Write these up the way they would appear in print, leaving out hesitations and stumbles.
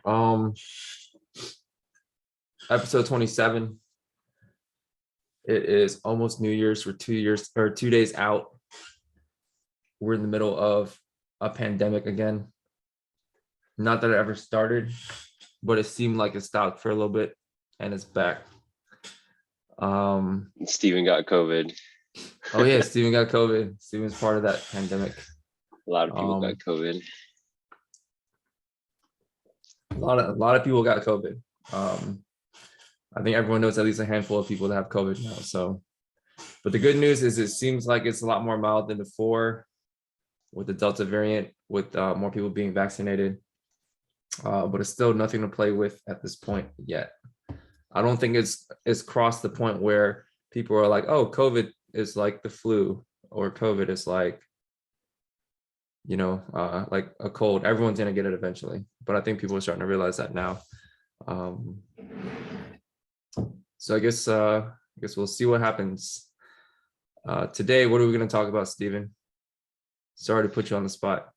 Um, Episode 27. It is almost New Year's. We're 2 years or 2 days out. We're in the middle of a pandemic again. Not that it ever started, but it seemed like it stopped for a little bit and it's back. Steven got COVID. Oh yeah, Steven got COVID. Steven's part of that pandemic. A lot of people got COVID. A lot of people got COVID. I think everyone knows at least a handful of people that have COVID now. So, but the good news is it seems like it's a lot more mild than before with the Delta variant, with more people being vaccinated. But it's still nothing to play with at this point yet. I don't think it's crossed the point where people are like, oh, COVID is like the flu, or COVID is like, like a cold. Everyone's gonna get it eventually. But I think people are starting to realize that now. So I guess we'll see what happens. Today, what are we gonna talk about, Steven? Sorry to put you on the spot.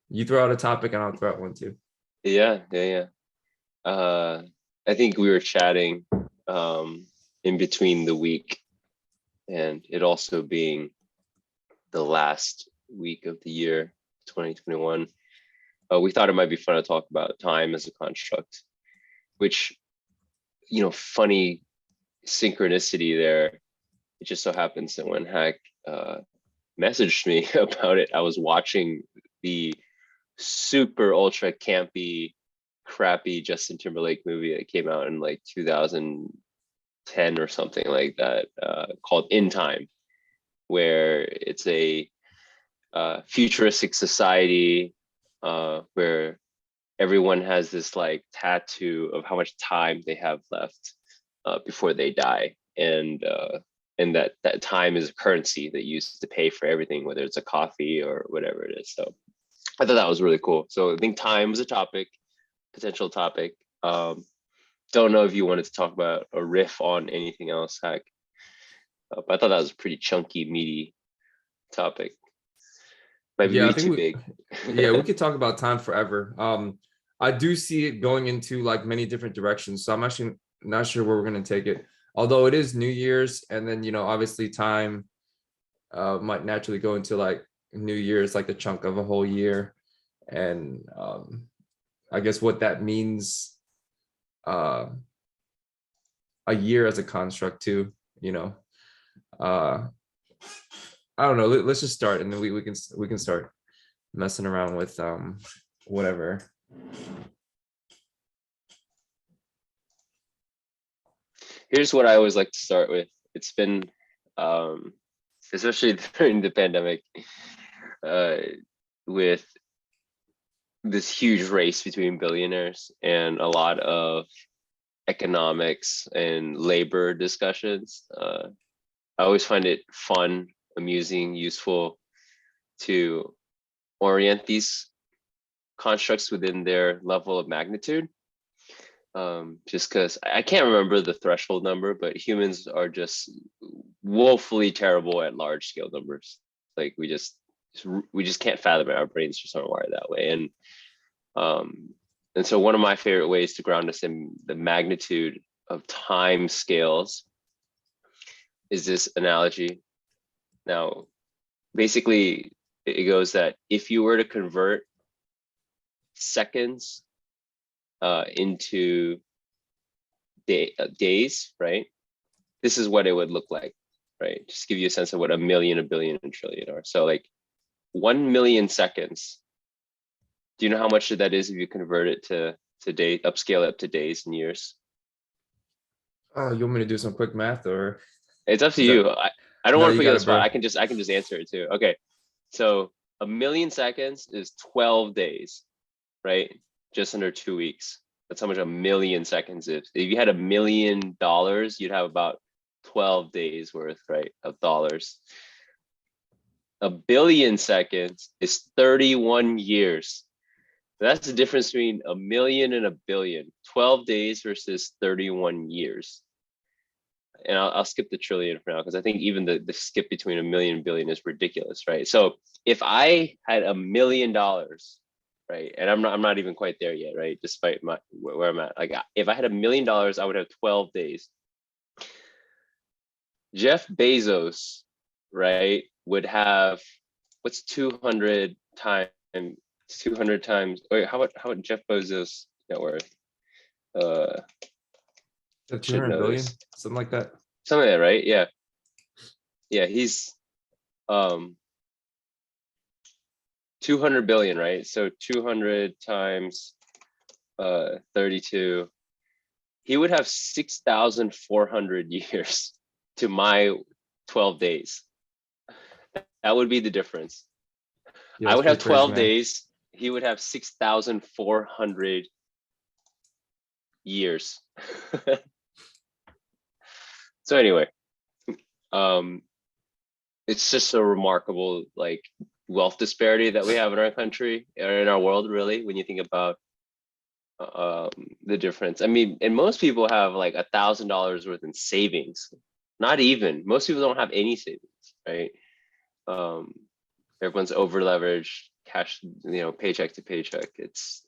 You throw out a topic and I'll throw out one too. Yeah. I think we were chatting in between the week, and it also being the last week of the year 2021. We thought it might be fun to talk about time as a construct, which, funny synchronicity there. It just so happens that when Hack messaged me about it, I was watching the super ultra campy, crappy Justin Timberlake movie that came out in like 2010 or something like that, called In Time, where it's a futuristic society where everyone has this like tattoo of how much time they have left before they die, and that time is a currency that you use to pay for everything, whether it's a coffee or whatever it is. So I thought that was really cool. So I think time was a potential topic. Don't know if you wanted to talk about or riff on anything else, Hack. But I thought that was a pretty chunky, meaty topic. Might be too big. Yeah, we could talk about time forever. I do see it going into like many different directions. So I'm actually not sure where we're going to take it. Although it is New Year's, and then, obviously time might naturally go into like New Year's, like the chunk of a whole year. And I guess what that means, a year as a construct too, I don't know. Let's just start, and then we can start messing around with whatever. Here's what I always like to start with. It's been, especially during the pandemic, with this huge race between billionaires and a lot of economics and labor discussions. I always find it fun, amusing, useful to orient these constructs within their level of magnitude. Just because I can't remember the threshold number, but humans are just woefully terrible at large scale numbers. Like we just can't fathom it. Our brains just aren't wired that way. And so one of my favorite ways to ground us in the magnitude of time scales is this analogy. Now, basically, it goes that if you were to convert seconds into days, right? This is what it would look like, right? Just give you a sense of what a million, a billion, and trillion are. So like 1 million seconds. Do you know how much that is if you convert it to day, upscale it to days and years? Oh, you want me to do some quick math, or? It's up to you. I don't want to put you on the spot. Bro. I can just answer it too. Okay. So 1 million seconds is 12 days, right? Just under 2 weeks. That's how much 1 million seconds is. If you had $1 million, you'd have about 12 days worth, right, of dollars. 1 billion seconds is 31 years. That's the difference between 1 million and 1 billion. 12 days versus 31 years. And I'll skip the trillion for now, because I think even the skip between 1 million and billion is ridiculous, right? So if I had $1 million right? And I'm not even quite there yet, right? Despite where I'm at. Like if I had $1 million, I would have 12 days. Jeff Bezos, right, would have, what's 200 times 200 times, wait, how about Jeff Bezos net worth? The Should 200 know billion, this. something like that. Something like that, right? Yeah. Yeah, he's 200 billion, right? So 200 times 32, he would have 6,400 years to my 12 days. That would be the difference. Yeah, I it's would have pretty crazy, 12 man. days. He would have 6,400 years. So anyway, it's just a remarkable like wealth disparity that we have in our country or in our world, really, when you think about the difference. I mean, and most people have like $1,000 worth in savings. Not even. Most people don't have any savings, right? Everyone's over leveraged, cash, paycheck to paycheck. It's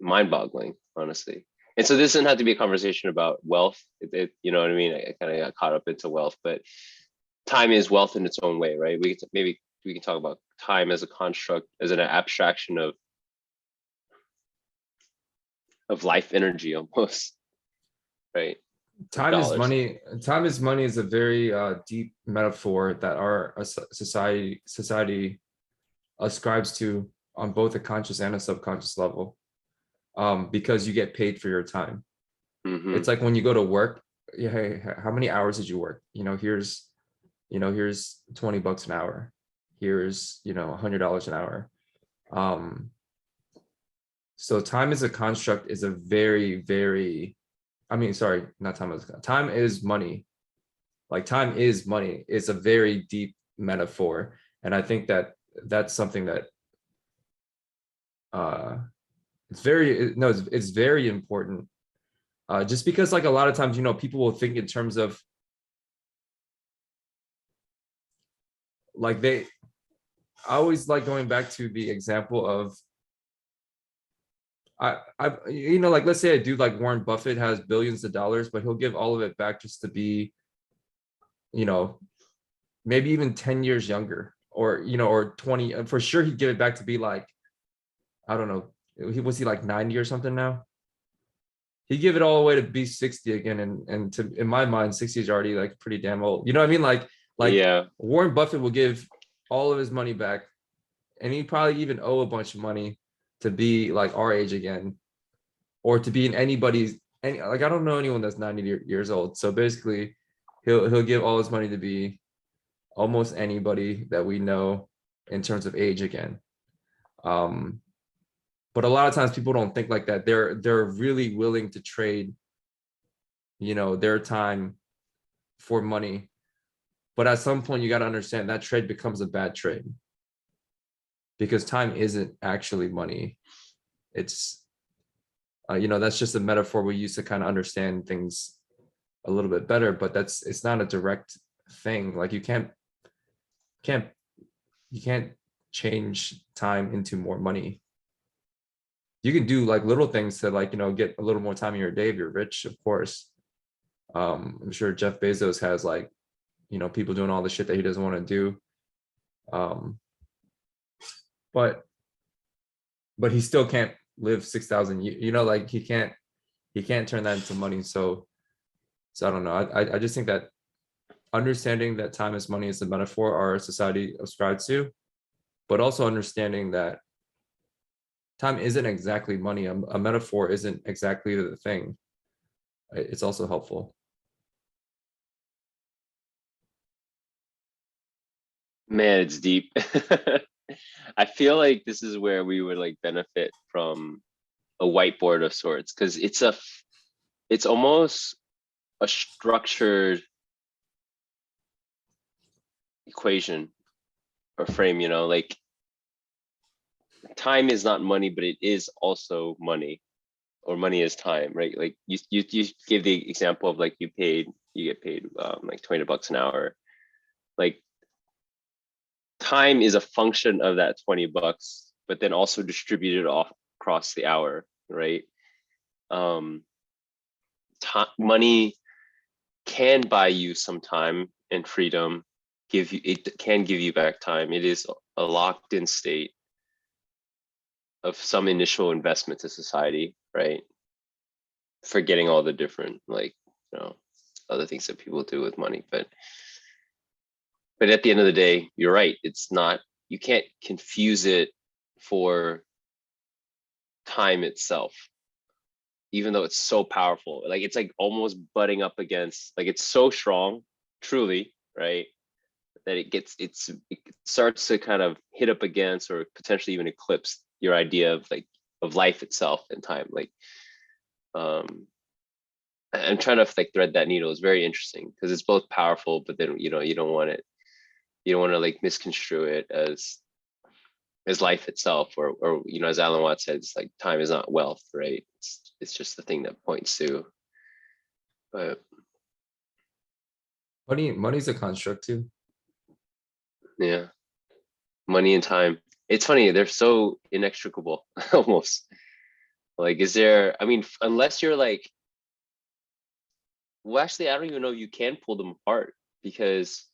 mind-boggling, honestly. And so this doesn't have to be a conversation about wealth. You know what I mean? I kind of got caught up into wealth, but time is wealth in its own way, right? Maybe we can talk about time as a construct, as an abstraction of life energy almost, right? Time is Dollars. money. Time is money is a very deep metaphor that our society ascribes to on both a conscious and a subconscious level, because you get paid for your time. Mm-hmm. It's like when you go to work, yeah, hey, how many hours did you work? Here's $20 an hour. Here's $100 an hour. So time is a construct is a very, very, I mean, sorry, not time is time is money. Like time is money. It's a very deep metaphor. And I think that that's something that it's very, no, it's very important. Just because like a lot of times, people will think in terms of like I always like going back to the example of like let's say a dude like Warren Buffett has billions of dollars, but he'll give all of it back just to be, maybe even 10 years younger, or 20. For sure he'd give it back to be like, I don't know, he like 90 or something now. He'd give it all away to be 60 again, and to in my mind 60 is already like pretty damn old. You know what I mean? Like Yeah. Warren Buffett will give all of his money back, and he'd probably even owe a bunch of money to be like our age again, or to be in like I don't know anyone that's 90 years old. So basically he'll give all his money to be almost anybody that we know in terms of age again. But a lot of times people don't think like that. They're really willing to trade, their time for money. But at some point you got to understand that trade becomes a bad trade, because time isn't actually money. It's that's just a metaphor we use to kind of understand things a little bit better, but it's not a direct thing. Like you can't change time into more money. You can do like little things to like, get a little more time in your day if you're rich, of course. I'm sure Jeff Bezos has like, people doing all the shit that he doesn't want to do. But he still can't live 6,000 years, like he can't turn that into money. So I don't know. I just think that understanding that time is money is the metaphor our society ascribes to, but also understanding that time isn't exactly money. A metaphor isn't exactly the thing. It's also helpful. Man, it's deep. I feel like this is where we would like benefit from a whiteboard of sorts, because it's almost a structured equation or frame, like time is not money, but it is also money, or money is time, right? Like you give the example of like you get paid like $20 an hour. Like time is a function of that $20 but then also distributed off across the hour, right? Money can buy you some time and freedom. It can give you back time. It is a locked in state of some initial investment to society, right? Forgetting all the different, like, other things that people do with money, but at the end of the day, you're right. It's not, you can't confuse it for time itself, even though it's so powerful. Like, it's like almost butting up against, like, it's so strong, truly, right, that it starts to kind of hit up against, or potentially even eclipse, your idea of life itself and time. Like, I'm trying to like thread that needle. Is very interesting because it's both powerful, but then you don't want to like misconstrue it as life itself, or as Alan Watts said, it's like time is not wealth, right? It's just the thing that points to. But money's a construct too. yeah, money and time. It's funny, they're so inextricable almost. Like, is there? I mean, unless you're like, well, actually, I don't even know if you can pull them apart, because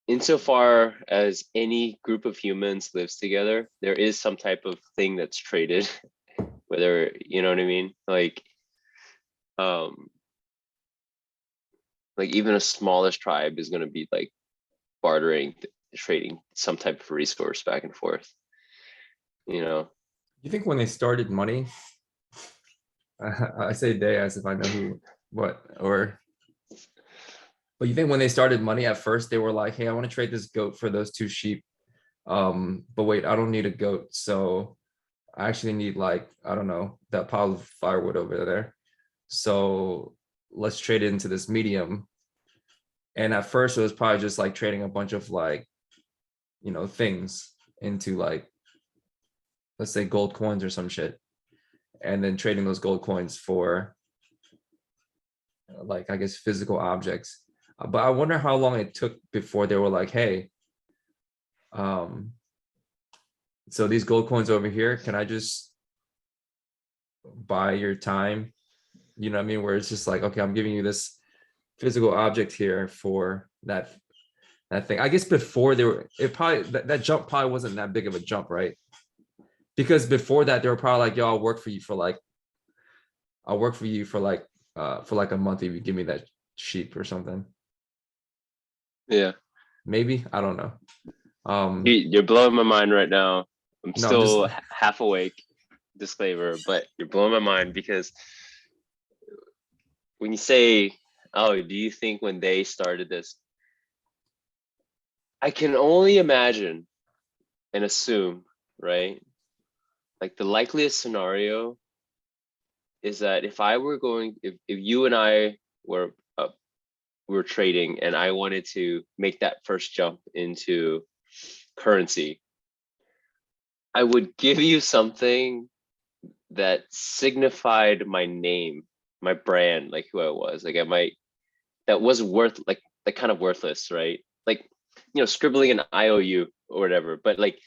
insofar as any group of humans lives together, there is some type of thing that's traded, whether, you know what I mean? Like even a smallest tribe is going to be like bartering, trading some type of resource back and forth, You think when they started money, I say they as if I know who, what, but you think when they started money at first, they were like, hey, I want to trade this goat for those 2 sheep. But wait, I don't need a goat. So I actually need, like, I don't know, that pile of firewood over there. So let's trade it into this medium. And at first it was probably just like trading a bunch of like, things into, like, let's say gold coins or some shit. And then trading those gold coins for, like, I guess, physical objects. But I wonder how long it took before they were like, hey, so these gold coins over here, can I just buy your time? You know what I mean? Where it's just like, okay, I'm giving you this physical object here for that thing. I guess before they were, it probably, that jump probably wasn't that big of a jump, right? Because before that, they were probably like, yo, I'll work for you for like a month if you give me that sheep or something. yeah. Maybe, I don't know. You're blowing my mind right now. I'm No, I'm just, still half awake, disclaimer, but you're blowing my mind, because when you say, oh, do you think when they started this, I can only imagine and assume, right? Like, the likeliest scenario is that if you and I were trading, and I wanted to make that first jump into currency, I would give you something that signified my name, my brand, like who I was. Like, that was kind of worthless, right? Like, scribbling an IOU or whatever. But like,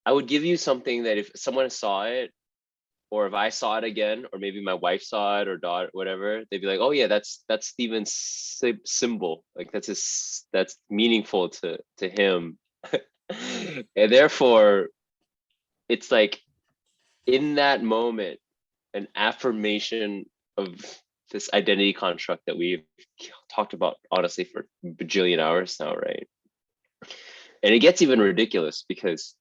I would give you something that if someone saw it, or if I saw it again, or maybe my wife saw it, or daughter, whatever, they'd be like, oh yeah, that's Steven's symbol. Like, that's meaningful to him. And therefore, it's like, in that moment, an affirmation of this identity construct that we've talked about, honestly, for a bajillion hours now, right? And it gets even ridiculous, because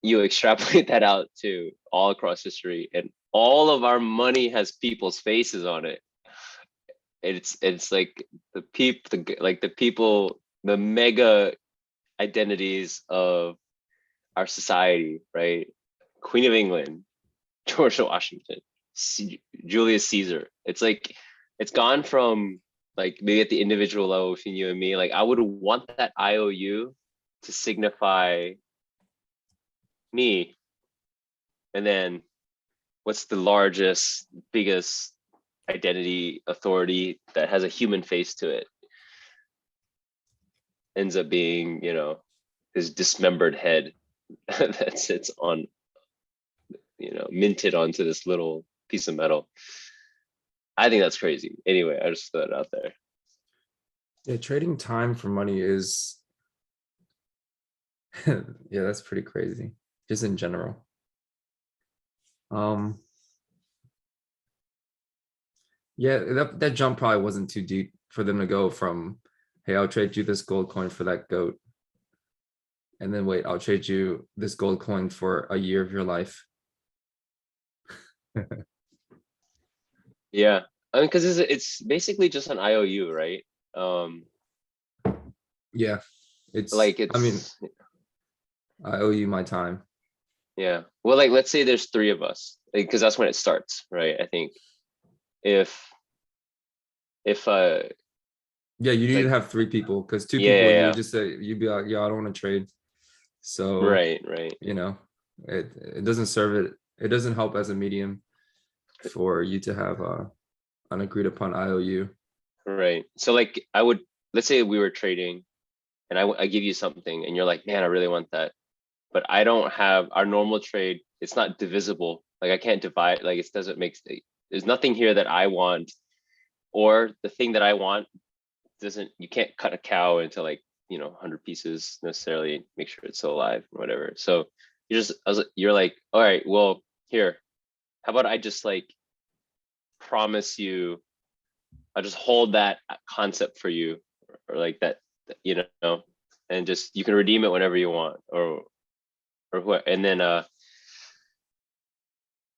you extrapolate that out to all across history, and all of our money has people's faces on it. It's like the people, the mega identities of our society, right? Queen of England, George Washington, Julius Caesar. It's like, it's gone from, like, maybe at the individual level between you and me, like, I would want that IOU to signify me. And then, what's the largest, biggest identity authority that has a human face to it? Ends up being, his dismembered head that sits on, minted onto this little piece of metal. I think that's crazy. Anyway, I just threw it out there. Yeah, trading time for money is yeah, that's pretty crazy, just in general. Yeah, that jump probably wasn't too deep for them to go from, hey, I'll trade you this gold coin for that goat. And then wait, I'll trade you this gold coin for a year of your life. Yeah, I mean, because it's basically just an IOU, right? Yeah, Like I mean, it's I owe you my time. yeah. Well, like let's say there's three of us, because that's when it starts, right? I think if if Yeah, you need to like have three people, because two yeah, people, yeah, you would yeah. just say, you'd be like, yeah, I don't want to trade. So, Right, right, you know, it doesn't serve it. It doesn't help as a medium for you to have an agreed upon IOU. right. So like let's say we were trading and I give you something and you're like, man, I really want that. But I don't have our normal trade. It's not divisible. Like I can't divide, like it doesn't make, there's nothing here that I want, or the thing that I want doesn't, you can't cut a cow into like, 100 pieces necessarily, make sure it's still alive or whatever. So you're like, all right, well, here, how about I just like promise you, I'll just hold that concept for you, or like that, and just, you can redeem it whenever you want, or what, and then yeah,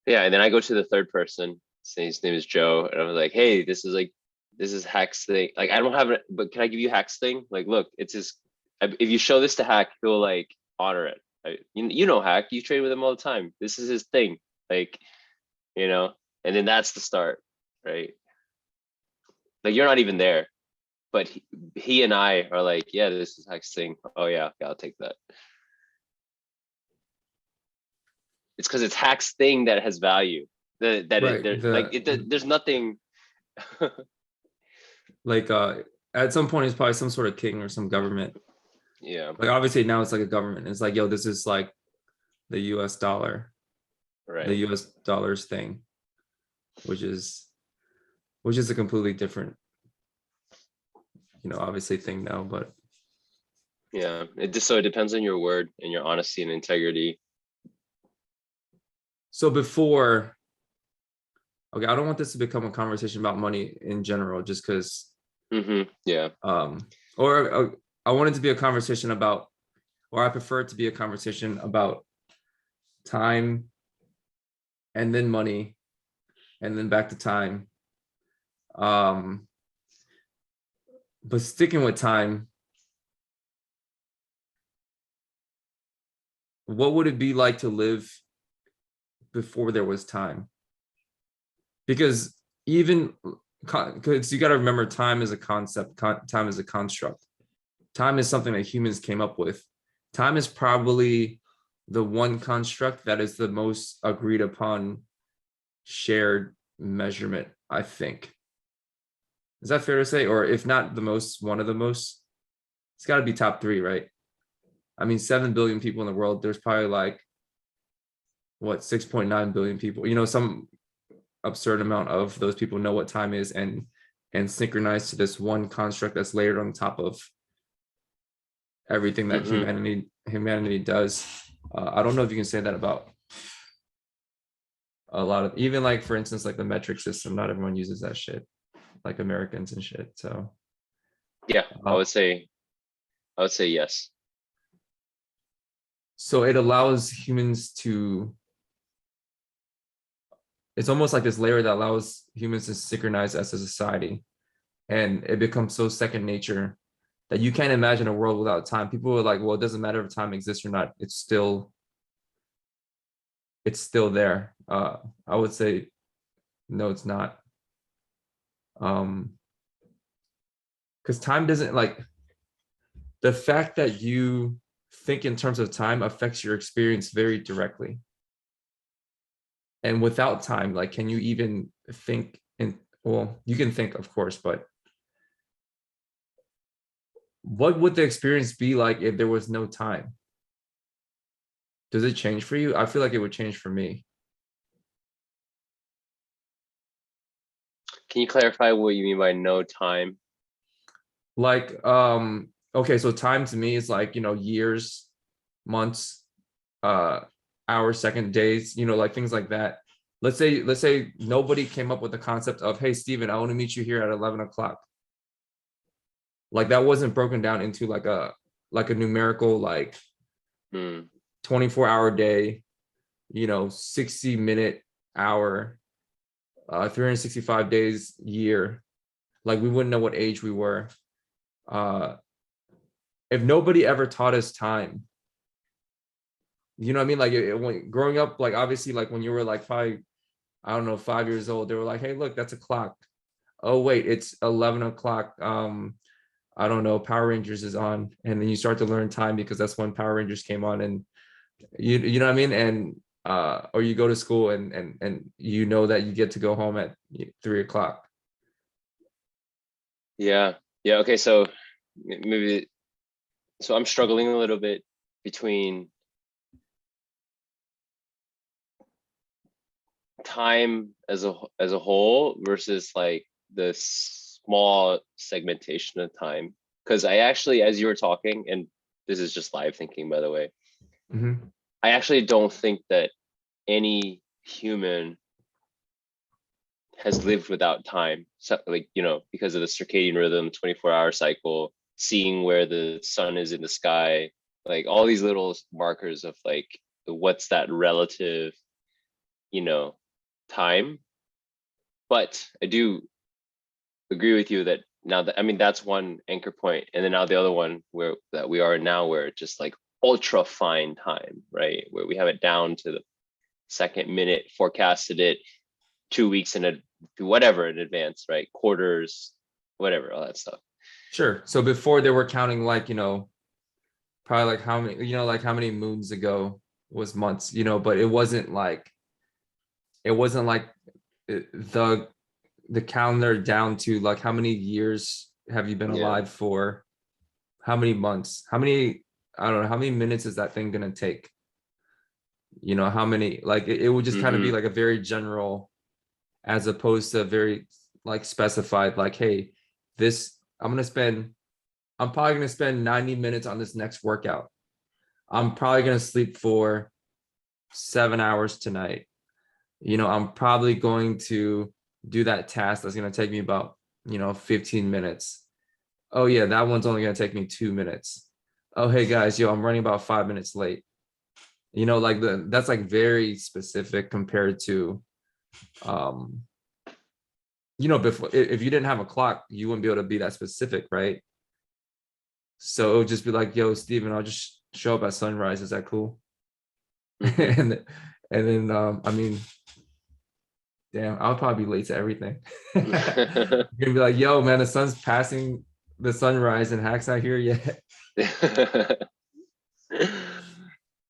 and then I go to the third person, say his name is Joe, and I was like, hey, this is Hack's thing. Like I don't have it, but can I give you Hack's thing? Like, look, it's his, if you show this to Hack, he'll like honor it. You know Hack, you trade with him all the time. This is his thing. Like, and then that's the start, right? Like you're not even there, but he and I are like, yeah, this is Hack's thing. Oh yeah, I'll take that. It's because it's Hack's thing that has value. Right. There's nothing. Like at some point it's probably some sort of king or some government. Yeah, Like obviously now it's like a government. It's like, yo, this is like the US dollar, the right. US dollars thing, which is a completely different, obviously thing now. But Yeah, it depends on your word and your honesty and integrity. so before, okay, I don't want this to become a conversation about money in general, just because Yeah. or I want it to be a conversation about, or I prefer it to be a conversation about time and then money and then back to time. Um, but sticking with time, what would it be like to live before there was time? Because even because you got to remember, time is a concept, time is a construct. Time is something that humans came up with. Time is probably the one construct that is the most agreed upon shared measurement, I think. Is that fair to say? Or if not the most, one of the most? It's got to be top three, right? I mean, 7 billion people in the world. There's probably like, what, 6.9 billion people. Some absurd amount of those people know what time is and synchronize to this one construct that's layered on top of everything that humanity does. I don't know if you can say that about a lot of, even like, for instance, like the metric system. Not everyone uses that shit, like Americans and shit. So Yeah, I uh, would say yes. so it allows humans to, it's almost like this layer that allows humans to synchronize as a society, and it becomes so second nature that you can't imagine a world without time. People are like, well, it doesn't matter if time exists or not, it's still there. I would say no, it's not. Because time doesn't, like, the fact that you think in terms of time affects your experience very directly. And without time, like, can you even think in, well, you can think, of course, but what would the experience be like if there was no time? Does it change for you? I feel like it would change for me. Can you clarify what you mean by no time? Like, okay, so time to me is like, years, months, uh, hours, second, days, like things like that. Let's say nobody came up with the concept of, hey, Steven, I want to meet you here at 11 o'clock. Like that wasn't broken down into like a numerical, like Hmm. 24-hour day, 60-minute hour, 365 days year. Like we wouldn't know what age we were. Uh, if nobody ever taught us time, you know what I mean? Like when growing up, like obviously, like when you were like I don't know, 5 years old, they were like, hey, look, that's a clock. Oh, wait, it's 11 o'clock. I don't know, Power Rangers is on. And then you start to learn time because that's when Power Rangers came on. And you know what I mean? And or you go to school and you know that you get to go home at 3 o'clock. Yeah. Yeah. Okay. So maybe, so I'm struggling a little bit between time as a whole versus like the small segmentation of time. Because I actually, as you were talking, and this is just live thinking, by the way, Mhm. I actually don't think that any human has lived without time. So, like, because of the circadian rhythm, 24-hour cycle, seeing where the sun is in the sky, like all these little markers of like what's that relative, you know, time. But I do agree with you that now that, I mean, that's one anchor point, and then now the other one where that we are now, where it's just like ultra fine time, right? Where we have it down to the second, minute, forecasted it 2 weeks in a whatever in advance, right? Quarters, whatever, all that stuff. Sure. So before they were counting like, probably like how many, like how many moons ago was months, but it wasn't like the calendar down to like how many years have you been Yeah. alive for, how many months, how many, I don't know, how many minutes is that thing gonna take, how many, like it would just kind of be Mm-hmm. like a very general, as opposed to very like specified, like, hey, this I'm probably gonna spend 90 minutes on this next workout. I'm probably gonna sleep for 7 hours tonight. I'm probably going to do that task that's going to take me about, 15 minutes. Oh, yeah, that one's only going to take me 2 minutes. Oh, hey guys, I'm running about 5 minutes late. Like that's like very specific compared to, um, before, if you didn't have a clock, you wouldn't be able to be that specific, right? So it would just be like, yo, Steven, I'll just show up at sunrise. Is that cool? Mm-hmm. And then, I mean, damn, I'll probably be late to everything. You're gonna be like, yo, man, the sun's passing the sunrise and Hack's not here yet.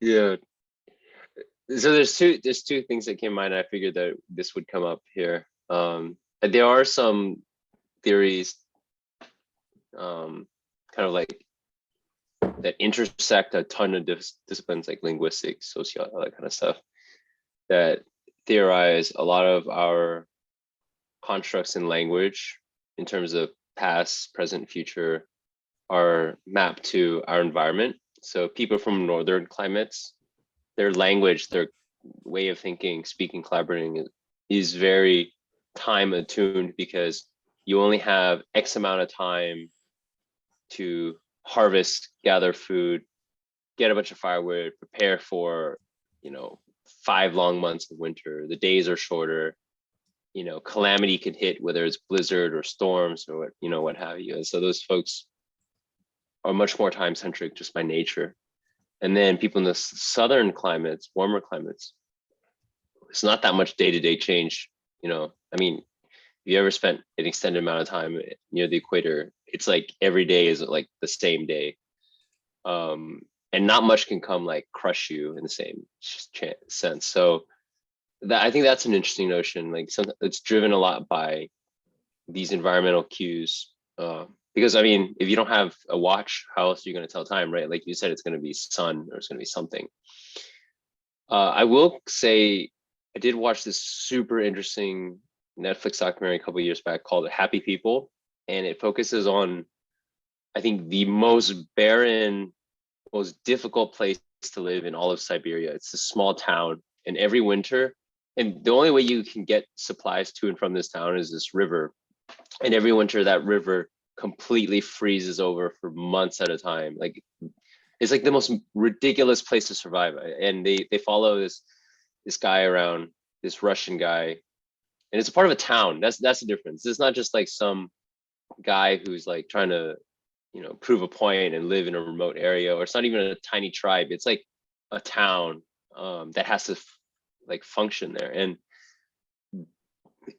Yeah. So there's two things that came to mind. I figured that this would come up here. There are some theories, kind of like that intersect a ton of disciplines like linguistics, sociology, all that kind of stuff, that theorize a lot of our constructs in language in terms of past, present, future are mapped to our environment. So people from northern climates, their language, their way of thinking, speaking, collaborating is very time attuned, because you only have X amount of time to harvest, gather food, get a bunch of firewood, prepare for, 5 long months of winter. The days are shorter. Calamity can hit, whether it's blizzard or storms or what have you. And so those folks are much more time centric just by nature. And then people in the southern climates, warmer climates, it's not that much day-to-day change. I mean, if you ever spent an extended amount of time near the equator, it's like every day is like the same day. And not much can come like crush you in the same sense. So I think that's an interesting notion. Like it's driven a lot by these environmental cues. because I mean, if you don't have a watch, how else are you going to tell time, right? Like you said, it's going to be sun or it's going to be something. I will say I did watch this super interesting Netflix documentary a couple of years back called Happy People, and it focuses on, I think, the most barren, most difficult place to live in all of Siberia. It's a small town, and every winter, and the only way you can get supplies to and from this town is this river. And every winter, that river completely freezes over for months at a time. Like it's like the most ridiculous place to survive. And they follow this guy around, this Russian guy, and it's a part of a town. That's the difference. It's not just like some guy who's like trying to, prove a point and live in a remote area, or it's not even a tiny tribe. It's like a town that has to like function there. And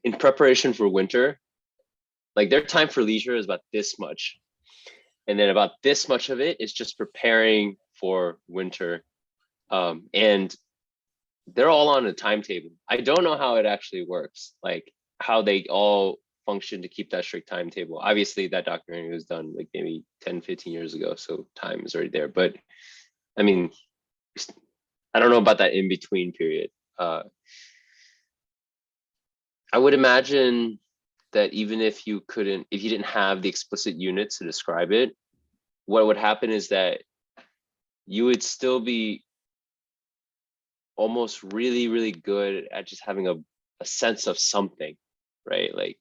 in preparation for winter, like their time for leisure is about this much, and then about this much of it is just preparing for winter. And they're all on a timetable. I don't know how it actually works, like how they all function to keep that strict timetable. Obviously that documentary was done like maybe 10, 15 years ago, so time is already there. But I mean, I don't know about that in between period. I would imagine that even if you didn't have the explicit units to describe it, what would happen is that you would still be almost really, really good at just having a sense of something, right? Like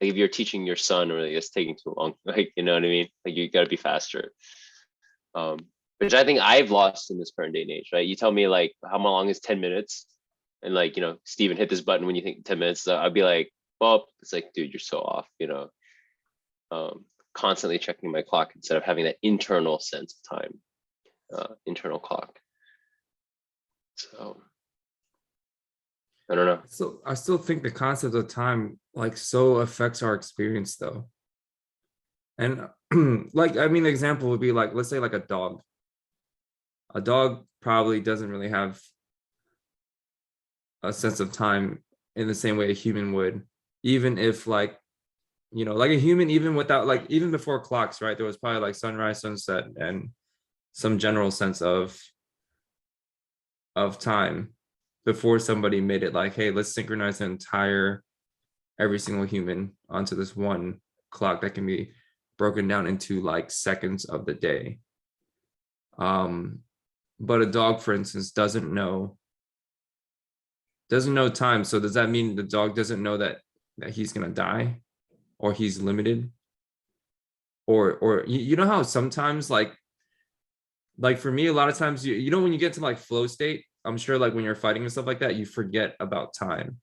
if you're teaching your son, or it's taking too long, like, you know what I mean? Like you gotta be faster. Which I think I've lost in this current day and age, right? You tell me like how long is 10 minutes? And like, Steven, hit this button when you think 10 minutes. So I'd be like, well, it's like, dude, you're so off, constantly checking my clock instead of having that internal sense of time, internal clock. So I don't know. So I still think the concept of time like so affects our experience though. And like, I mean, the example would be like, let's say like a dog. A dog probably doesn't really have a sense of time in the same way a human would, even if like, like a human, even without like, even before clocks, right? There was probably like sunrise, sunset, and some general sense of time before somebody made it like, hey, let's synchronize the entire every single human onto this one clock that can be broken down into like seconds of the day. But a dog, for instance, doesn't know time. So does that mean the dog doesn't know that he's gonna die, or he's limited? Or you know how sometimes like for me, a lot of times when you get to like flow state, I'm sure like when you're fighting and stuff like that, you forget about time.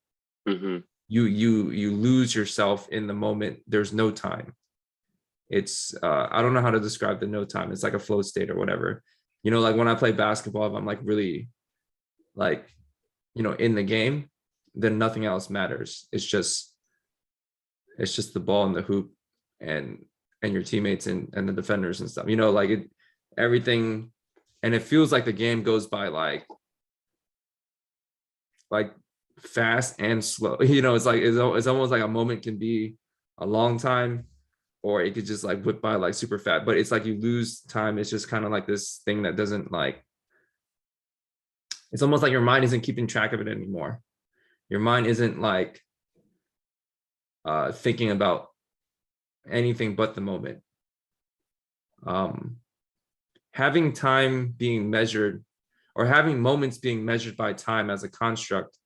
Mm-hmm. You lose yourself in the moment. There's no time. It's I don't know how to describe the no time. It's like a flow state or whatever. Like when I play basketball, if I'm like really like in the game, then nothing else matters. It's just the ball and the hoop and your teammates and the defenders and stuff. Like everything, and it feels like the game goes by like fast and slow. It's like it's almost like a moment can be a long time, or it could just like whip by like super fast. But it's like you lose time. It's just kind of like this thing that doesn't like. It's almost like your mind isn't keeping track of it anymore. Your mind isn't like thinking about anything but the moment. Having time being measured, or having moments being measured by time as a construct,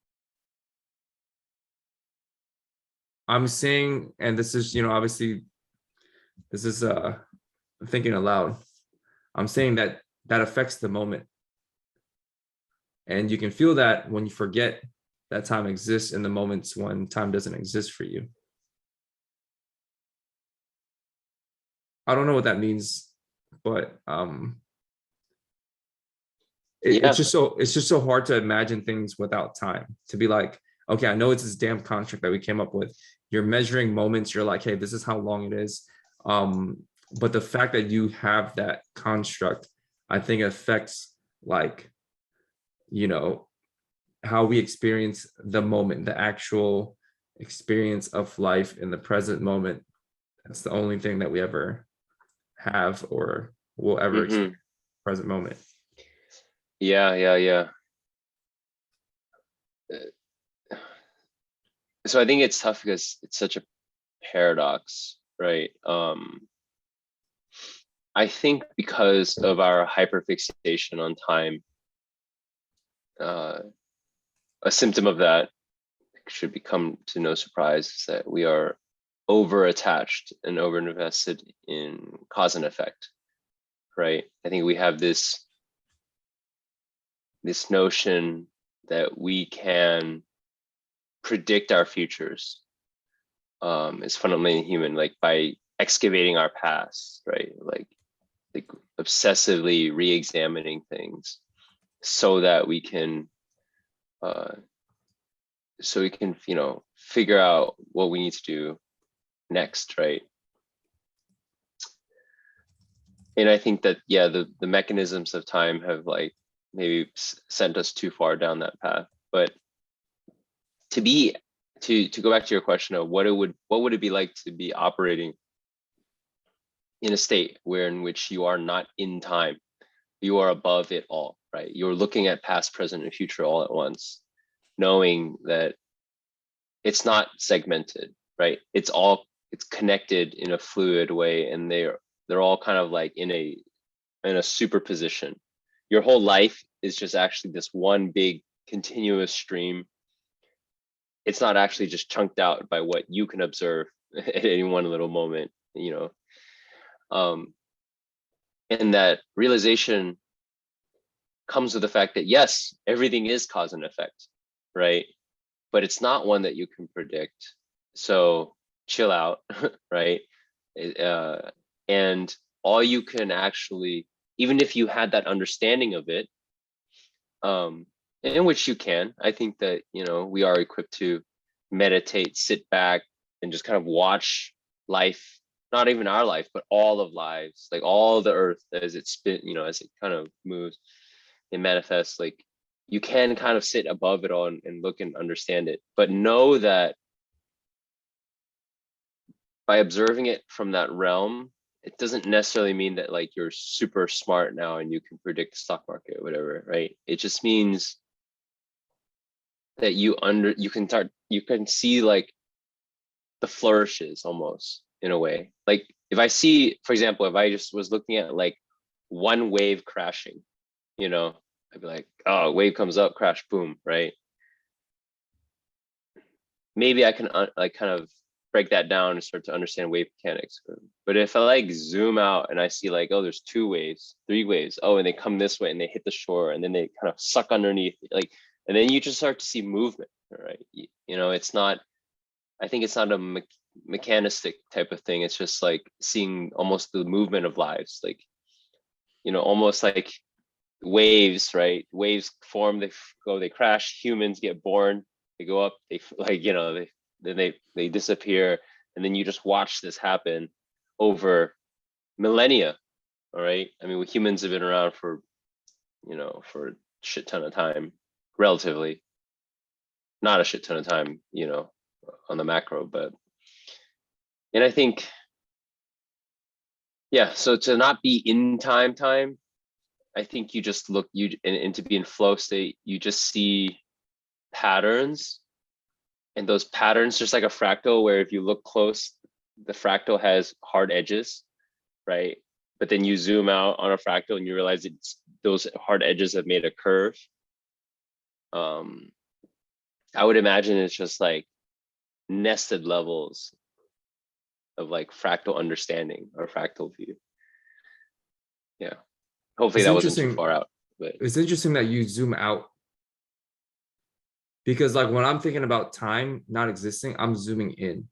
I'm saying, and this is, obviously, this is thinking aloud. I'm saying that affects the moment. And you can feel that when you forget that time exists in the moments when time doesn't exist for you. I don't know what that means, but it's just so hard to imagine things without time. To be like, okay, I know it's this damn contract that we came up with. You're measuring moments. You're like, hey, this is how long it is. But the fact that you have that construct, I think affects like, how we experience the moment, the actual experience of life in the present moment That's the only thing that we ever have or will ever experience in the present moment. Yeah. So I think it's tough because it's such a paradox, right? I think because of our hyperfixation on time, a symptom of that should become to no surprise is that we are over attached and over invested in cause and effect, right? I think we have this notion that we can predict our futures. Is fundamentally human, like by excavating our past, right? Like obsessively re-examining things so that we can figure out what we need to do next, right? And I think that the mechanisms of time have like maybe sent us too far down that path. But to go back to your question of what would it be like to be operating in a state in which you are not in time, you are above it all, right? You're looking at past, present, and future all at once, knowing that it's not segmented, right? It's connected in a fluid way, and they're all kind of like in a superposition. Your whole life is just actually this one big continuous stream. It's not actually just chunked out by what you can observe at any one little moment, and that realization comes with the fact that yes, everything is cause and effect, right? But it's not one that you can predict. So chill out, right? And all you can actually, even if you had that understanding of it, in which you can, I think that, we are equipped to meditate, sit back, and just kind of watch life, not even our life, but all of lives, like all the earth as it as it kind of moves and manifests. Like you can kind of sit above it all and look and understand it, but know that by observing it from that realm, it doesn't necessarily mean that like you're super smart now and you can predict the stock market or whatever, right? It just means that you can see like the flourishes almost in a way. Like if I see, for example, if I just was looking at like one wave crashing, I'd be like, oh, wave comes up, crash, boom, right? Maybe I can like kind of break that down and start to understand wave mechanics. But if I like zoom out and I see like, oh, there's 2 waves, 3 waves, oh, and they come this way and they hit the shore and then they kind of suck underneath, like, and then you just start to see movement, right? It's not, I think it's not a mechanistic type of thing. It's just like seeing almost the movement of lives, like, almost like waves, right? Waves form, they go, they crash, humans get born, they go up, they like, they disappear, and then you just watch this happen over millennia. All right. I mean, humans have been around for a shit ton of time, relatively, not a shit ton of time, on the macro, but, and I think, so to not be in time, I think you just look, and to be in flow state, you just see patterns, and those patterns, just like a fractal, where if you look close, the fractal has hard edges, right? But then you zoom out on a fractal and you realize those hard edges have made a curve. I would imagine it's just like nested levels of like fractal understanding or fractal view. Yeah. Hopefully that wasn't too far out. But it's interesting that you zoom out, because like when I'm thinking about time not existing, I'm zooming in.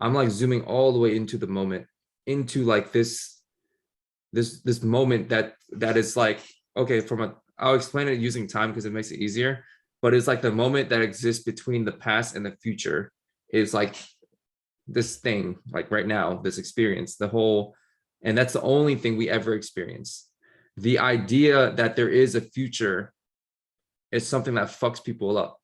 I'm like zooming all the way into the moment, into like this moment that is like, okay, I'll explain it using time because it makes it easier, but it's like the moment that exists between the past and the future is like this thing, like right now, this experience, and that's the only thing we ever experience. The idea that there is a future is something that fucks people up.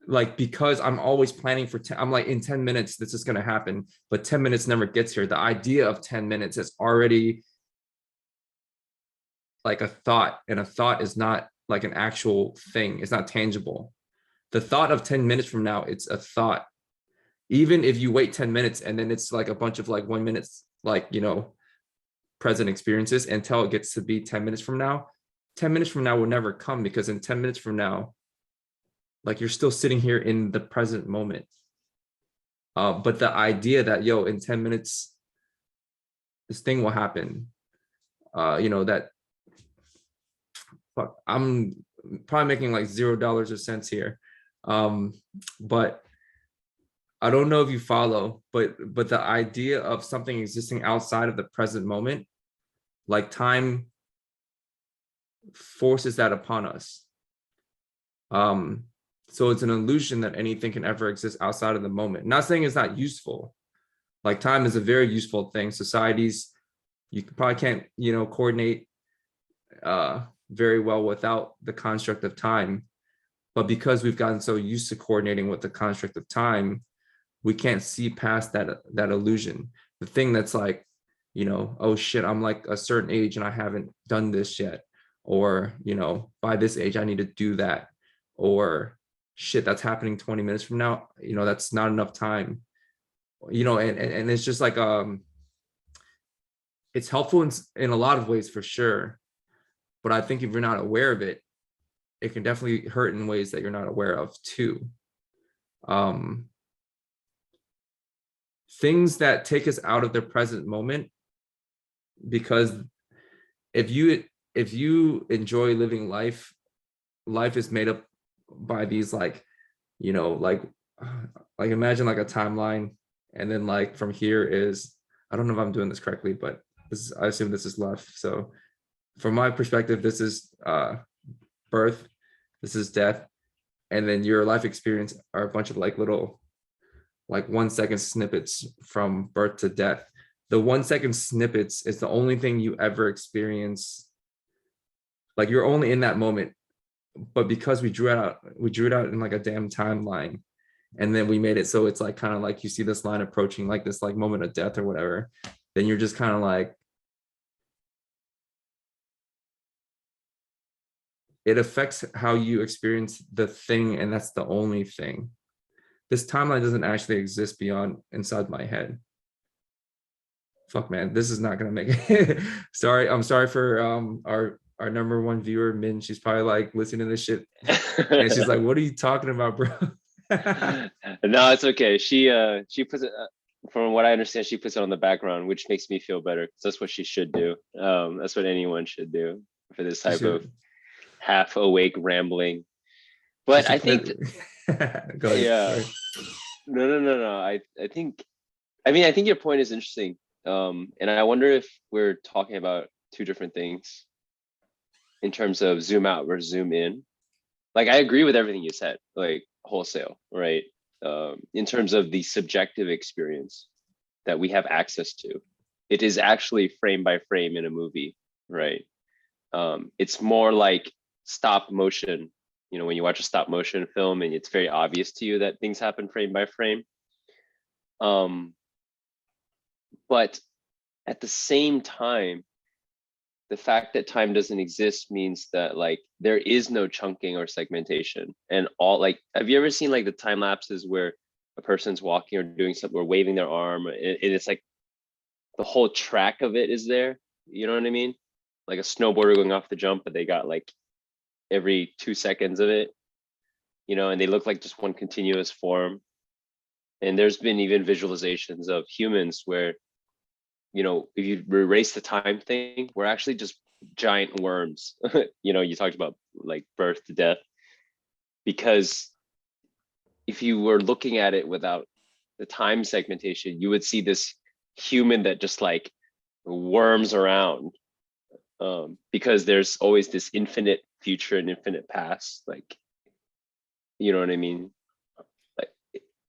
like, because I'm always planning for 10, I'm like, in 10 minutes this is going to happen, but 10 minutes never gets here. The idea of 10 minutes is already like a thought, and a thought is not like an actual thing. It's not tangible. The thought of 10 minutes from now, it's a thought. Even if you wait 10 minutes and then it's like a bunch of like 1 minutes, like, you know, present experiences until it gets to be 10 minutes from now, 10 minutes from now will never come, because in 10 minutes from now, like, you're still sitting here in the present moment. But the idea that, yo, in 10 minutes, this thing will happen, you know, that, fuck, I'm probably making like $0 or cents here. But I don't know if you follow, but the idea of something existing outside of the present moment, like time forces that upon us. So it's an illusion that anything can ever exist outside of the moment. Not saying it's not useful. Like, time is a very useful thing. Societies, you probably can't, you know, coordinate very well without the construct of time. But because we've gotten so used to coordinating with the construct of time, we can't see past that illusion. The thing that's like, you know, oh shit, I'm like a certain age and I haven't done this yet. Or, you know, by this age, I need to do that. Or shit, that's happening 20 minutes from now. You know, that's not enough time. You know, and it's just like, it's helpful in a lot of ways for sure. But I think if you're not aware of it, it can definitely hurt in ways that you're not aware of too. Things that take us out of the present moment, because if you enjoy living life, life is made up by these, like, you know, like imagine like a timeline, and then like from here is, I don't know if I'm doing this correctly, but this is, I assume this is left. So from my perspective, this is birth, this is death, and then your life experience are a bunch of like little, like 1 second snippets from birth to death. The 1 second snippets is the only thing you ever experience. Like, you're only in that moment, but because we drew it out in like a damn timeline, and then we made it so it's like kind of like you see this line approaching, like this like moment of death or whatever, then you're just kind of like, it affects how you experience the thing, and that's the only thing. This timeline doesn't actually exist beyond inside my head. Fuck, man, this is not gonna make it. Sorry, I'm sorry for our number one viewer, Min. She's probably like listening to this shit, and she's like, "What are you talking about, bro?" No, it's okay. She puts it, from what I understand, she puts it on the background, which makes me feel better. That's what she should do. That's what anyone should do for this She type of should. half awake rambling. She But I should think, put it. Go ahead. yeah, Sorry. no. I think, I mean, I think your point is interesting. And I wonder if we're talking about two different things in terms of zoom out versus zoom in. Like, I agree with everything you said, like wholesale, right? In terms of the subjective experience that we have access to, it is actually frame by frame in a movie, right? It's more like stop motion. You know, when you watch a stop motion film and it's very obvious to you that things happen frame by frame. But at the same time, the fact that time doesn't exist means that, like, there is no chunking or segmentation. And all, like, have you ever seen like the time lapses where a person's walking or doing something or waving their arm, and it's like the whole track of it is there? You know what I mean? Like a snowboarder going off the jump, but they got like every 2 seconds of it, you know, and they look like just one continuous form. And there's been even visualizations of humans where, you know, if you erase the time thing, we're actually just giant worms. You know, you talked about like birth to death, because if you were looking at it without the time segmentation, you would see this human that just like worms around, because there's always this infinite future and infinite past. Like, you know what I mean? Like,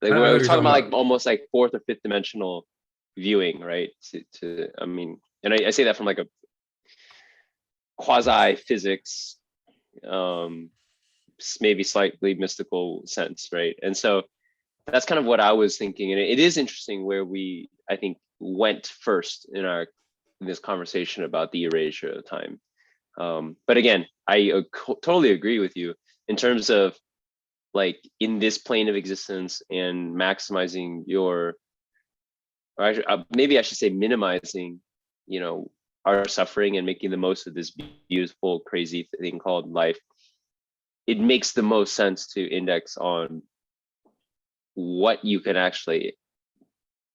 I know what we're you're talking talking about about. like almost like fourth or fifth dimensional viewing, right? I mean, and I say that from like a quasi physics maybe slightly mystical sense, right? And so that's kind of what I was thinking. And it is interesting where we, I think, went first in this conversation about the erasure of time. But again, I totally agree with you in terms of like in this plane of existence and maximizing your, or maybe I should say minimizing, our suffering and making the most of this beautiful, crazy thing called life. It makes the most sense to index on what you can actually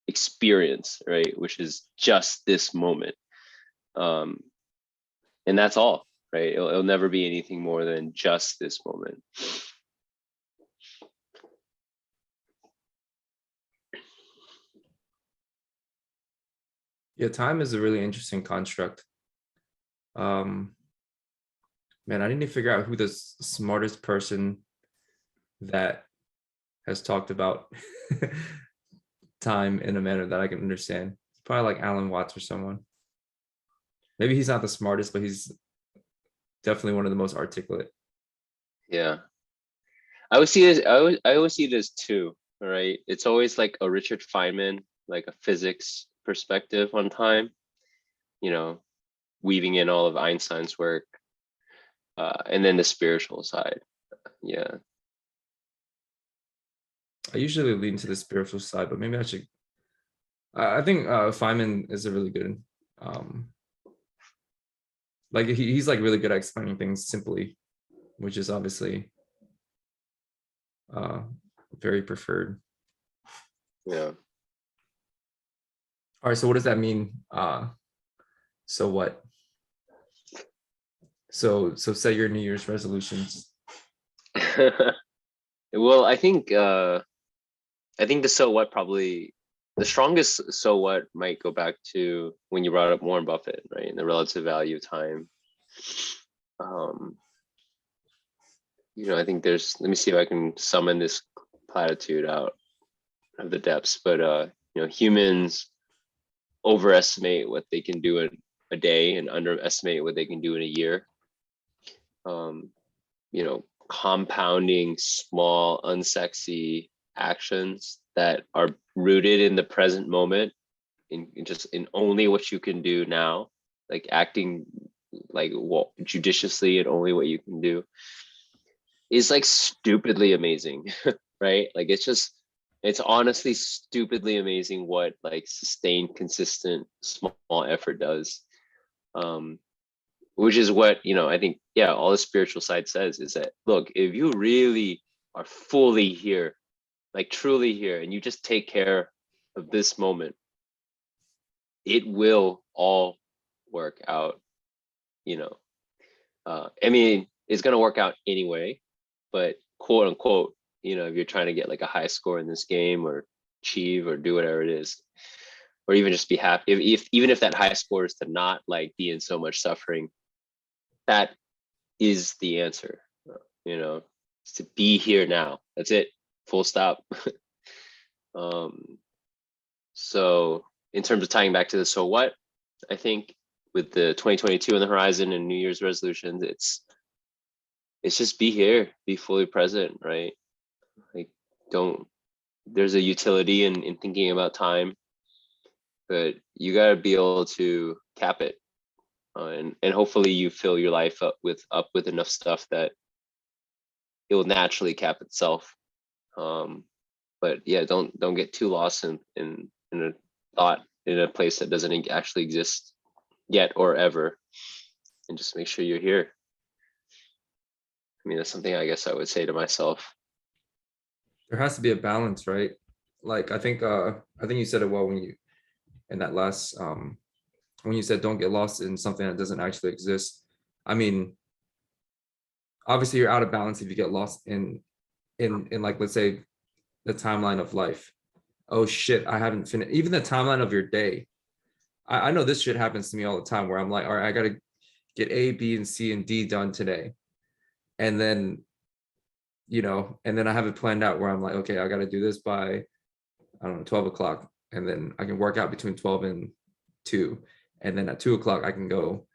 experience, right? Which is just this moment. And that's all, right? It'll never be anything more than just this moment. Yeah, time is a really interesting construct. Man, I need to figure out who the smartest person that has talked about time in a manner that I can understand. It's probably like Alan Watts or someone. Maybe he's not the smartest, but he's definitely one of the most articulate. Yeah. I would see it, I always see it as two, right? It's always like a Richard Feynman, like a physics perspective on time, weaving in all of Einstein's work, and then the spiritual side. Yeah. I usually lean to the spiritual side, but maybe I should. I think Feynman is a really good, like he's like really good at explaining things simply, which is obviously very preferred. Yeah. All right, so what does that mean? So what? So set your New Year's resolutions. Well, I think the so what probably the strongest so what might go back to when you brought up Warren Buffett, right? And the relative value of time. I think let me see if I can summon this platitude out of the depths, but humans overestimate what they can do in a day and underestimate what they can do in a year. Compounding small, unsexy actions that are rooted in the present moment, in only what you can do now, like acting like judiciously and only what you can do, is like stupidly amazing, right? Like it's honestly stupidly amazing what like sustained, consistent, small effort does. Which is what, I think, yeah, all the spiritual side says is that, look, if you really are fully here, like truly here, and you just take care of this moment, it will all work out, I mean, it's going to work out anyway, but quote unquote, if you're trying to get like a high score in this game or achieve or do whatever it is, or even just be happy, even if that high score is to not like be in so much suffering, that is the answer, it's to be here now. That's it, full stop. So in terms of tying back to the so what, I think with the 2022 on the horizon and New Year's resolutions, it's just be here, be fully present, right? Like there's a utility in thinking about time, but you got to be able to cap it. And hopefully you fill your life up with enough stuff that it will naturally cap itself. But yeah, don't get too lost in a thought in a place that doesn't actually exist yet or ever, and just make sure you're here. I mean, that's something I guess I would say to myself. There has to be a balance, right? Like I think you said it well when you in that last when you said don't get lost in something that doesn't actually exist. I mean, obviously you're out of balance if you get lost in like, let's say, the timeline of life. Oh shit, I haven't finished even the timeline of your day. I know this shit happens to me all the time where I'm like, all right, I gotta get A, B, and C and D done today. And then, and then I have it planned out where I'm like, okay, I gotta do this by, I don't know, 12 o'clock. And then I can work out between 12 and 2. And then at 2 o'clock, I can go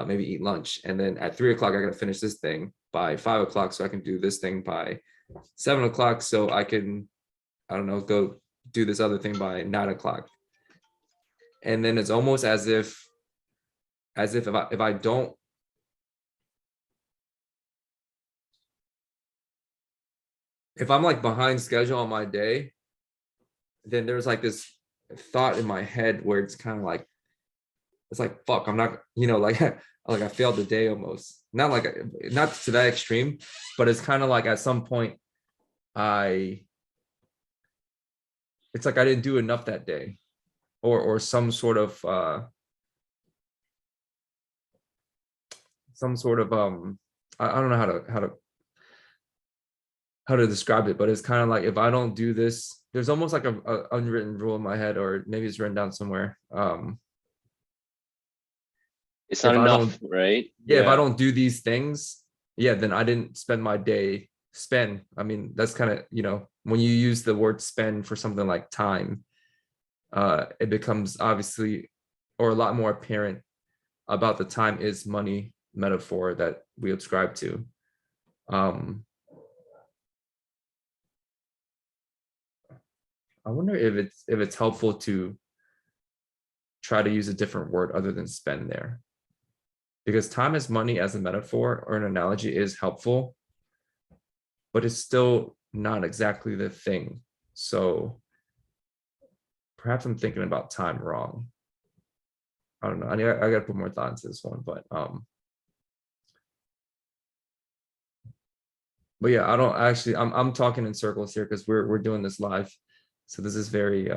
maybe eat lunch, and then at 3 o'clock I gotta finish this thing by 5 o'clock, so I can do this thing by 7 o'clock, so I can, I don't know, go do this other thing by 9 o'clock. And then it's almost as if if I don't, if I'm like behind schedule on my day, then there's like this thought in my head where it's kind of like, it's like, fuck, I'm not, like like I failed the day almost. Not like, not to that extreme, but it's kind of like at some point I it's like I didn't do enough that day, or some sort of I don't know how to describe it, but it's kind of like if I don't do this, there's almost like a unwritten rule in my head, or maybe it's written down somewhere. It's not If I enough, don't, right? yeah, if I Yeah. don't do these things, yeah, then I didn't spend my day. Spend, I mean, that's kind of, when you use the word spend for something like time, it becomes obviously, or a lot more apparent about the time is money metaphor that we ascribe to. Um, I wonder if it's helpful to try to use a different word other than spend there, because time is money as a metaphor or an analogy is helpful, but it's still not exactly the thing. So perhaps I'm thinking about time wrong. I don't know. I gotta put more thought into this one, but yeah, I don't actually. I'm talking in circles here because we're doing this live, so this is very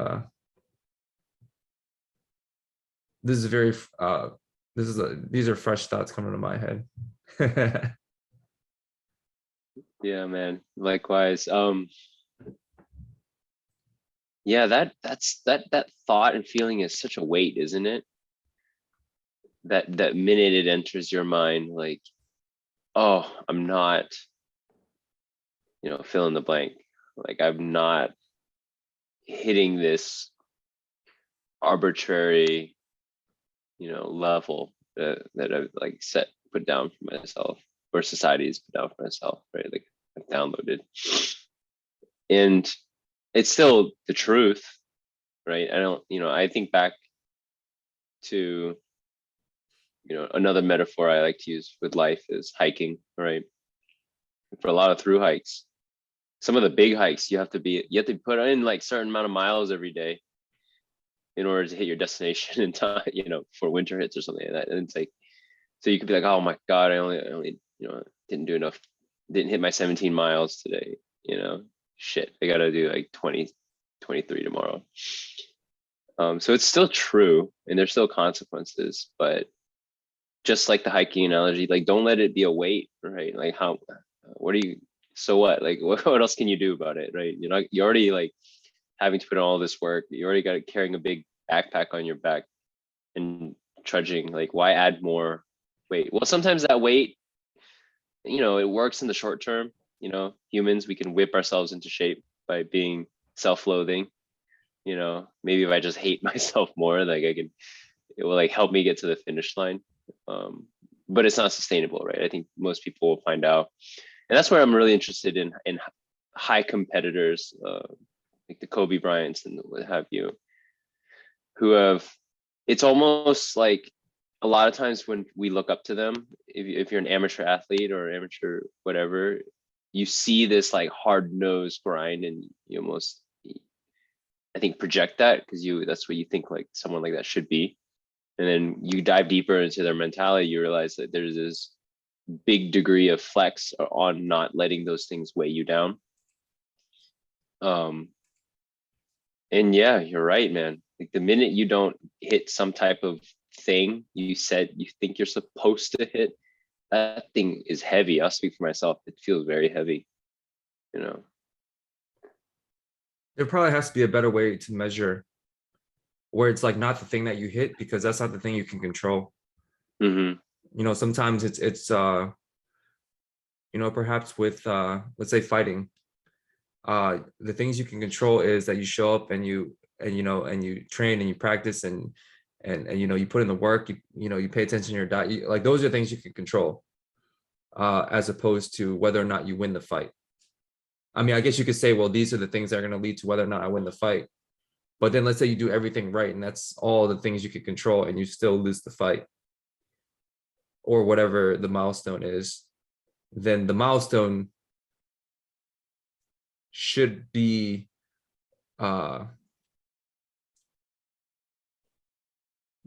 this is very these are fresh thoughts coming to my head. Yeah, man. Likewise. Yeah, that thought and feeling is such a weight, isn't it? That minute it enters your mind, like, oh, I'm not, fill in the blank. Like I'm not hitting this arbitrary, level that I've like put down for myself, or society has put down for myself, right? Like I've downloaded. And it's still the truth, right? I don't, I think back to, another metaphor I like to use with life is hiking, right? For a lot of through hikes, some of the big hikes, you have to put in like certain amount of miles every day in order to hit your destination in time, for winter hits or something like that. And it's like, so you could be like, oh my God, I only, didn't do enough, didn't hit my 17 miles today, shit, I got to do like 20, 23 tomorrow. So it's still true and there's still consequences, but just like the hiking analogy, like don't let it be a weight, right? Like what are you, so what? Like what else can you do about it, right? You're already like having to put in all this work. You already got carrying a big backpack on your back and trudging. Like why add more weight? Well, sometimes that weight, it works in the short term. Humans, we can whip ourselves into shape by being self-loathing. Maybe if I just hate myself more, like it will like help me get to the finish line. But it's not sustainable, right? I think most people will find out, and that's where I'm really interested in high competitors, like the Kobe Bryants and what have you, who have. It's almost like a lot of times when we look up to them, if you're an amateur athlete or amateur whatever, you see this like hard nosed grind, and you almost, I think, project that because that's what you think like someone like that should be. And then you dive deeper into their mentality, you realize that there's this big degree of flex on not letting those things weigh you down. And yeah, you're right, man. Like the minute you don't hit some type of thing you said you think you're supposed to hit, that thing is heavy. I'll speak for myself. It feels very heavy, you know. There probably has to be a better way to measure where it's like not the thing that you hit, because that's not the thing you can control. Sometimes it's perhaps with let's say fighting, the things you can control is that you show up and you train and you practice, and you know, you put in the work, you know, you pay attention to your diet, like those are things you can control, as opposed to whether or not you win the fight. I mean, I guess you could say, well, these are the things that are going to lead to whether or not I win the fight. But then let's say you do everything right, and that's all the things you could control, and you still lose the fight, or whatever the milestone is. Then the milestone should be the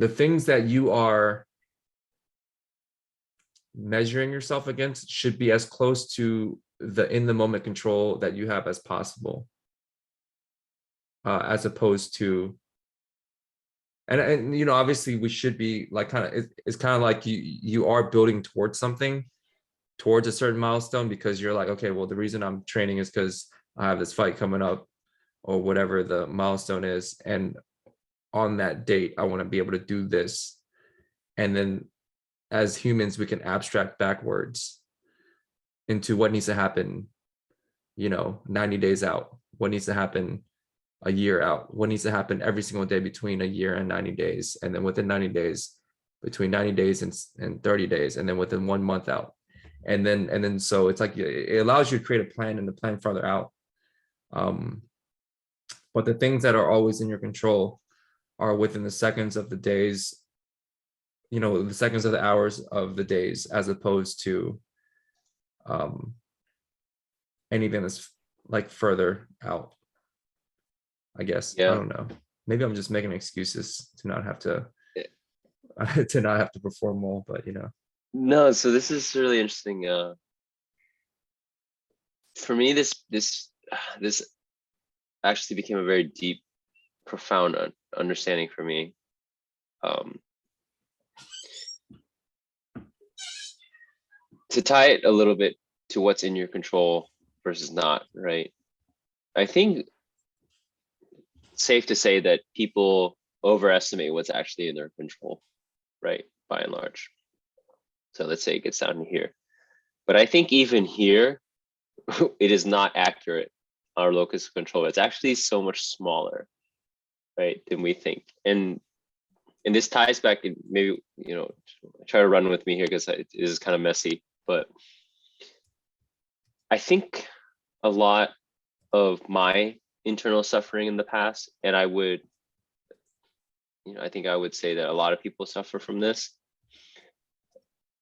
things that you are measuring yourself against should be as close to the in the moment control that you have as possible, as opposed to, and you know, obviously we should be like kind of, it's kind of like you are building towards something, towards a certain milestone, because you're like, okay, well, the reason I'm training is because I have this fight coming up, or whatever the milestone is, and on that date I want to be able to do this. And then as humans we can abstract backwards into what needs to happen, you know, 90 days out, what needs to happen a year out, what needs to happen every single day between a year and 90 days, and then within 90 days, between 90 days and 30 days, and then within 1 month out. And then so it's like it allows you to create a plan and to plan farther out. But the things that are always in your control are within the seconds of the days, you know, the seconds of the hours of the days, as opposed to anything that's like further out, I guess. I Yeah. don't know. Maybe I'm just making excuses to not have to Yeah. to not have to perform well, but you know. No, so this is really interesting. For me, this actually became a very deep, profound understanding for me. To tie it a little bit to what's in your control versus not, right? I think it's safe to say that people overestimate what's actually in their control, right? By and large. So let's say it gets down to here. But I think even here, it is not accurate, our locus of control. It's actually so much smaller, right, than we think. And this ties back, maybe, you know, try to run with me here because it is kind of messy, but I think a lot of my internal suffering in the past, and I would, you know, I think I would say that a lot of people suffer from this,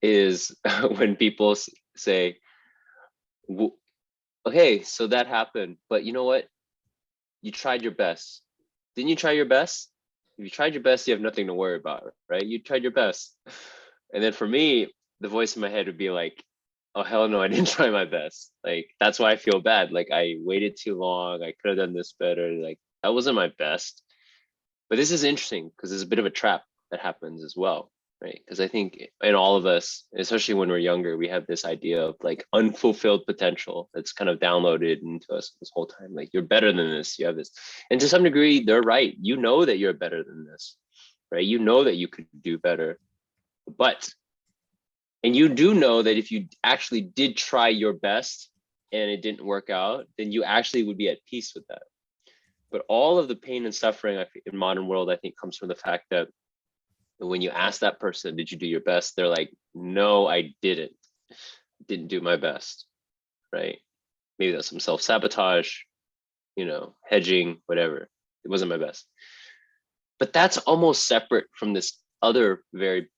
is when people say, okay, so that happened, but you know what? You tried your best. Didn't you try your best? If you tried your best, you have nothing to worry about, right? You tried your best. And then for me, the voice in my head would be like, oh, hell no, I didn't try my best. Like, that's why I feel bad. Like, I waited too long. I could have done this better. Like, that wasn't my best. But this is interesting because there's a bit of a trap that happens as well, right? Because I think in all of us, especially when we're younger, we have this idea of like unfulfilled potential that's kind of downloaded into us this whole time. Like, you're better than this, you have this. And to some degree, they're right. You know that you're better than this, right? You know that you could do better. And you do know that if you actually did try your best and it didn't work out, then you actually would be at peace with that. But all of the pain and suffering in modern world, I think, comes from the fact that when you ask that person, did you do your best? They're like, no, I didn't do my best, right? Maybe that's some self-sabotage, you know, hedging, whatever. It wasn't my best. But that's almost separate from this other very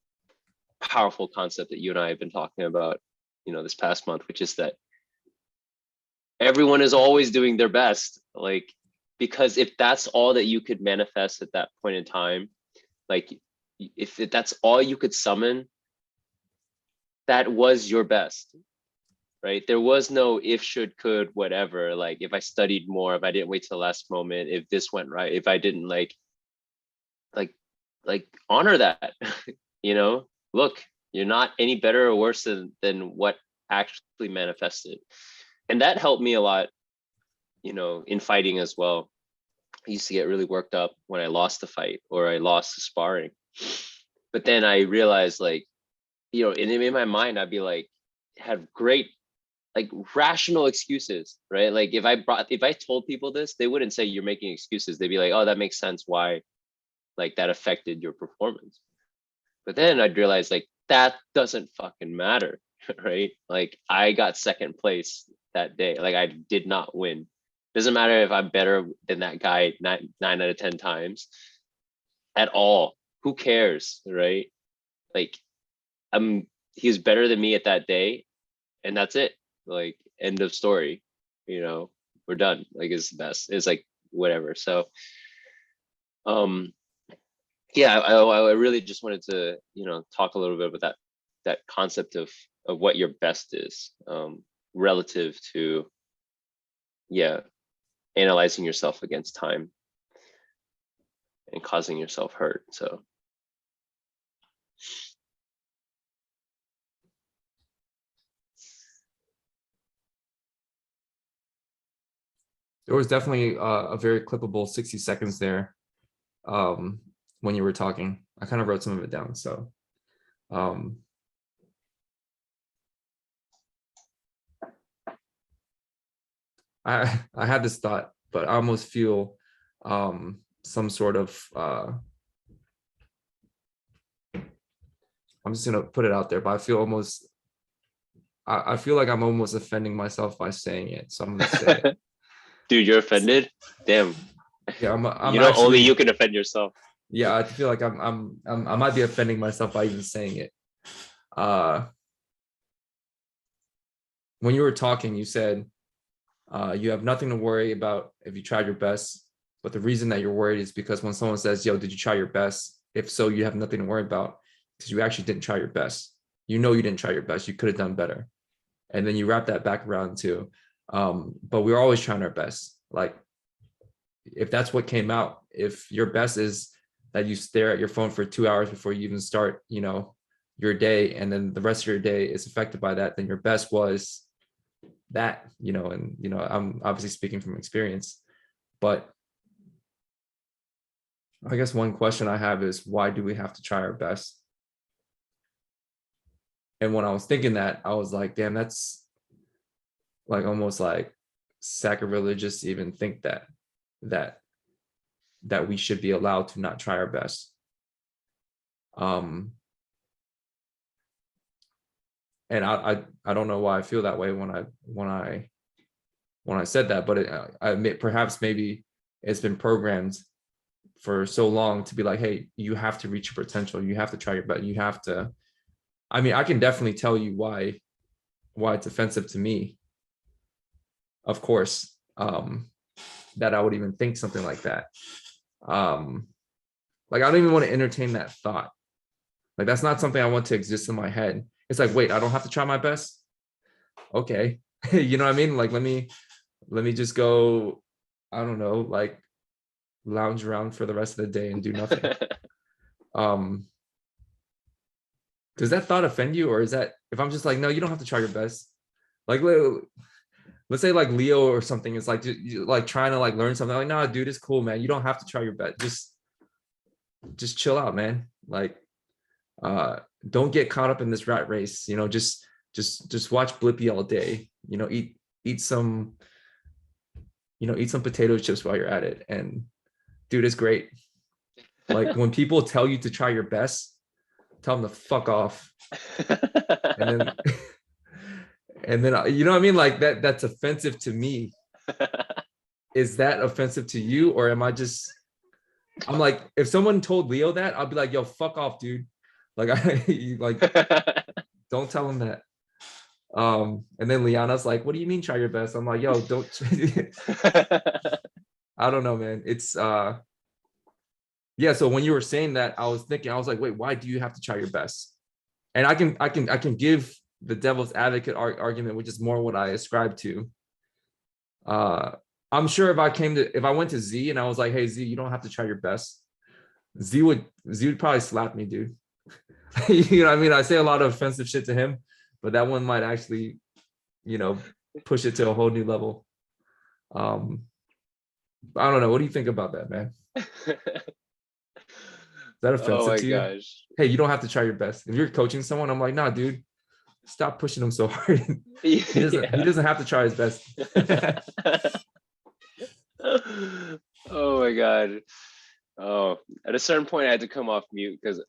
powerful concept that you and I have been talking about, you know, this past month, which is that everyone is always doing their best. Like, because if that's all that you could manifest at that point in time, like if that's all you could summon, that was your best, right? There was no if, should, could, whatever. Like, if I studied more, if I didn't wait till the last moment, if this went right, if I didn't like honor that, you know, look, you're not any better or worse than what actually manifested. And that helped me a lot, you know, in fighting as well. I used to get really worked up when I lost the fight or I lost the sparring. But then I realized, like, you know, in my mind, I'd be like, had great, like, rational excuses, right? Like, if I told people this, they wouldn't say you're making excuses. They'd be like, oh, that makes sense why like that affected your performance. But then I'd realize like that doesn't fucking matter, right? Like I got second place that day. Like I did not win. Doesn't matter if I'm better than that guy nine out of 10 times at all. Who cares, right? Like he was better than me at that day, and that's it. Like end of story. You know, we're done. Like it's the best. It's like whatever. So yeah, I really just wanted to, you know, talk a little bit about that concept of what your best is, relative to, yeah, analyzing yourself against time and causing yourself hurt. So There was definitely a very clippable 60 seconds there when you were talking. I kind of wrote some of it down. So I had this thought, but I almost feel some sort of I'm just gonna put it out there, but I feel almost I feel like I'm almost offending myself by saying it. So I'm gonna say it. dude, you're offended? Damn. Yeah, I'm you know, actually, only you can offend yourself. Yeah, I feel like I might be offending myself by even saying it. When you were talking, you said you have nothing to worry about if you tried your best, but the reason that you're worried is because when someone says, yo, did you try your best? If so, you have nothing to worry about because you actually didn't try your best. You know you didn't try your best. You could have done better. And then you wrap that back around too. But we're always trying our best. Like if that's what came out, if your best is that you stare at your phone for 2 hours before you even start, you know, your day, and then the rest of your day is affected by that, then your best was that, you know. And, you know, I'm obviously speaking from experience, but I guess one question I have is, why do we have to try our best? And when I was thinking that, I was like, damn, that's like almost like sacrilegious to even think that we should be allowed to not try our best. And I don't know why I feel that way when I said that, but I admit perhaps maybe it's been programmed for so long to be like, hey, you have to reach your potential, you have to try your best, you have to. I mean, I can definitely tell you why it's offensive to me, of course, that I would even think something like that. Like I don't even want to entertain that thought. Like that's not something I want to exist in my head. It's like, wait, I don't have to try my best. Okay. You know what I mean? Like, let me just go, I don't know, like lounge around for the rest of the day and do nothing. Does that thought offend you? Or is that, if I'm just like, no, you don't have to try your best. Like, let's say like Leo or something is like, like trying to like learn something. Like, nah, dude, it's cool, man. You don't have to try your best. Just chill out, man. Like, don't get caught up in this rat race, you know. Just watch Blippi all day, you know. Eat some, you know, eat some potato chips while you're at it. And dude, it's great. Like when people tell you to try your best, tell them to fuck off. And then you know what I mean? Like that's offensive to me. Is that offensive to you? Or am I just, I'm like, if someone told Leo that, I'll be like, yo, fuck off, dude. Like like don't tell him that. And then Liana's like, what do you mean try your best? I'm like, yo, don't. I don't know, man. It's yeah. So when you were saying that, I was thinking, I was like, wait, why do you have to try your best? And I can give the devil's advocate argument, which is more what I ascribe to. I'm sure if I went to Z and I was like, hey Z, you don't have to try your best, Z would probably slap me, dude. You know what I mean? I say a lot of offensive shit to him, but that one might actually, you know, push it to a whole new level. I don't know. What do you think about that, man? Is that offensive to you? Gosh. Hey, you don't have to try your best. If you're coaching someone, I'm like, nah, dude, stop pushing him so hard. He doesn't have to try his best. Oh my God. Oh, at a certain point, I had to come off mute because,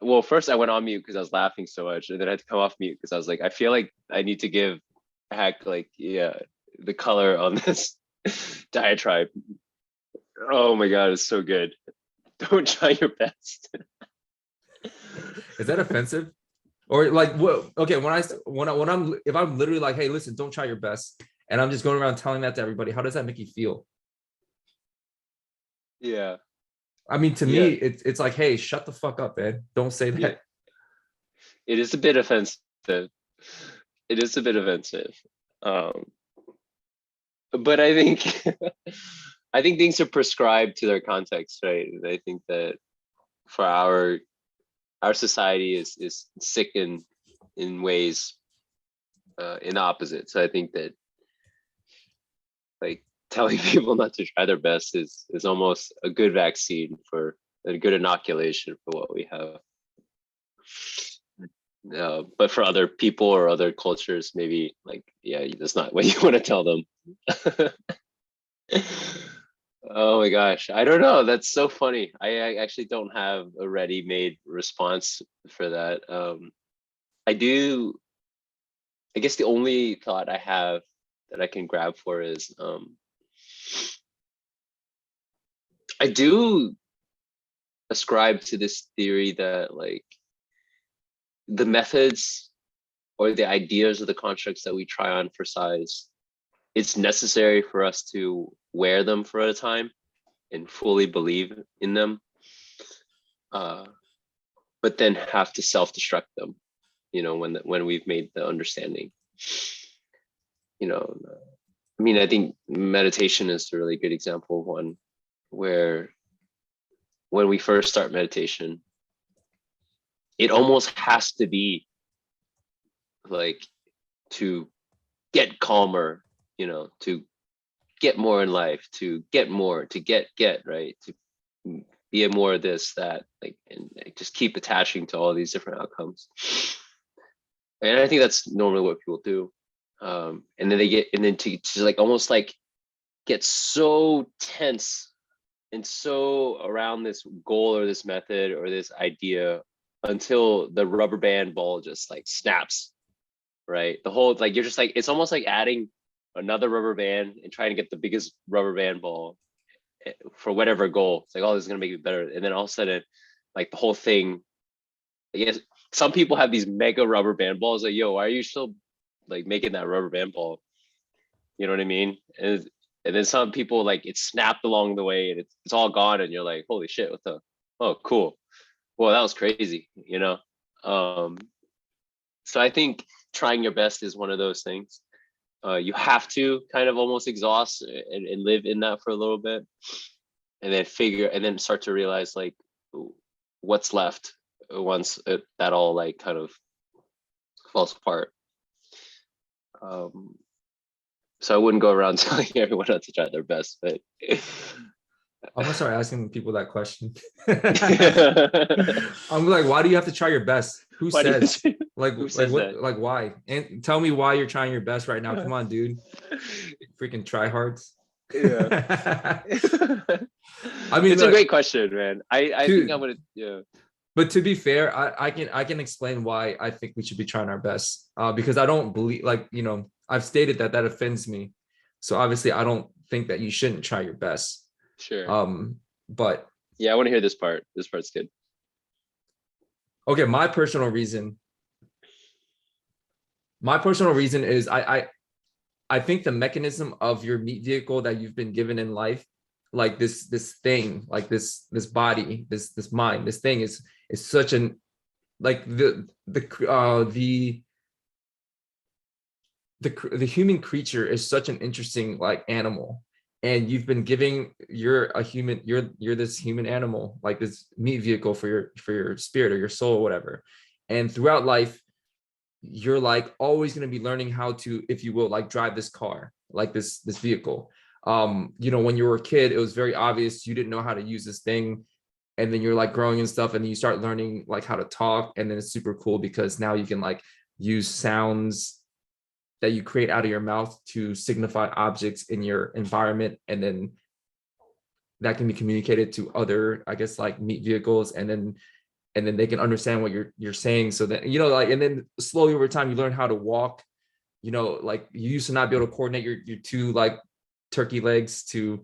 well, first I went on mute because I was laughing so much, and then I had to come off mute because I was like, I feel like I need to give Hack like, yeah, the color on this diatribe. Oh my god, it's so good. Don't try your best. Is that offensive? Or like what? Okay, when I'm if I'm literally like, hey, listen, don't try your best, and I'm just going around telling that to everybody, how does that make you feel? Yeah, I mean, to me, yeah, it's like, hey, shut the fuck up, man. Don't say yeah. that. It is a bit offensive. It is a bit offensive. Um, but I think I think things are prescribed to their context, right? And I think that for our society is sick in ways in opposite. So I think that like telling people not to try their best is almost a good vaccine for a good inoculation for what we have. But for other people or other cultures, maybe like, yeah, that's not what you want to tell them. Oh my gosh, I don't know. That's so funny. I actually don't have a ready-made response for that. I do. I guess the only thought I have that I can grab for is I do ascribe to this theory that like the methods or the ideas of the constructs that we try on for size, it's necessary for us to wear them for a time and fully believe in them, but then have to self-destruct them, when we've made the understanding. I mean, I think meditation is a really good example of one where when we first start meditation, it almost has to be like to get calmer, to get more in life, to get more, to get, right? To be a more of this, that, like, and just keep attaching to all these different outcomes. And I think that's normally what people do. And then they get, and then to like almost like get so tense and so around this goal or this method or this idea until the rubber band ball just like snaps, right? The whole, like, you're just like, it's almost like adding another rubber band and trying to get the biggest rubber band ball for whatever goal. It's like, oh, this is gonna make it better. And then all of a sudden, like the whole thing, I guess some people have these mega rubber band balls. Like, yo, why are you still like making that rubber band ball? You know what I mean? And then some people, like, it's snapped along the way and it's all gone, and you're like, holy shit, what the, oh, cool. Well, that was crazy. So I think trying your best is one of those things. You have to kind of almost exhaust and live in that for a little bit, and then start to realize like what's left once that all like kind of falls apart. So I wouldn't go around telling everyone not to try their best, but I'm gonna start asking people that question. I'm like, why do you have to try your best? Who why do you says? Like, who like says what? that? Like why? And tell me why you're trying your best right now. Come on, dude. Freaking tryhards. Yeah. I mean, It's a like, great question, man. I think I'm to gonna, yeah. but to be fair, I can explain why I think we should be trying our best. Because I don't believe, like, I've stated that offends me. So obviously I don't think that you shouldn't try your best. Sure. But Yeah, I want to hear this part. This part's good. okay, my personal reason is I think the mechanism of your meat vehicle that you've been given in life, like this thing, like this body, this mind, this thing is such an, like, the human creature is such an interesting like animal, and you've been giving, you're a human, you're this human animal, like this meat vehicle for your spirit or your soul or whatever. And throughout life, you're like always going to be learning how to, if you will, like drive this car, like this vehicle. When you were a kid, it was very obvious you didn't know how to use this thing, and then you're like growing and stuff, and then you start learning like how to talk, and then it's super cool because now you can like use sounds that you create out of your mouth to signify objects in your environment, and then that can be communicated to other, I guess, like meat vehicles, and then they can understand what you're saying. So that, like, and then slowly over time you learn how to walk. Like you used to not be able to coordinate your two like turkey legs to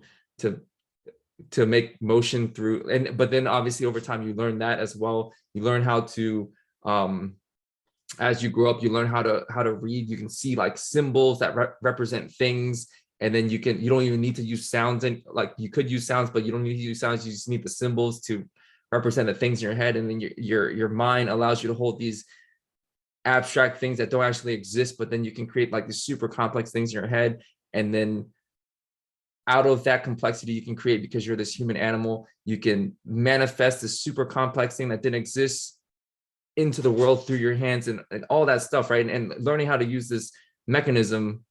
to make motion through, but then obviously over time you learn that as well. You learn how to as you grow up, you learn how to read. You can see like symbols that represent things, and then you don't even need to use sounds, and like you could use sounds, but you don't need to use sounds. You just need the symbols to represent the things in your head, and then your mind allows you to hold these abstract things that don't actually exist, but then you can create like these super complex things in your head, and then out of that complexity you can create, because you're this human animal, you can manifest this super complex thing that didn't exist into the world through your hands, and all that stuff, right? And learning how to use this mechanism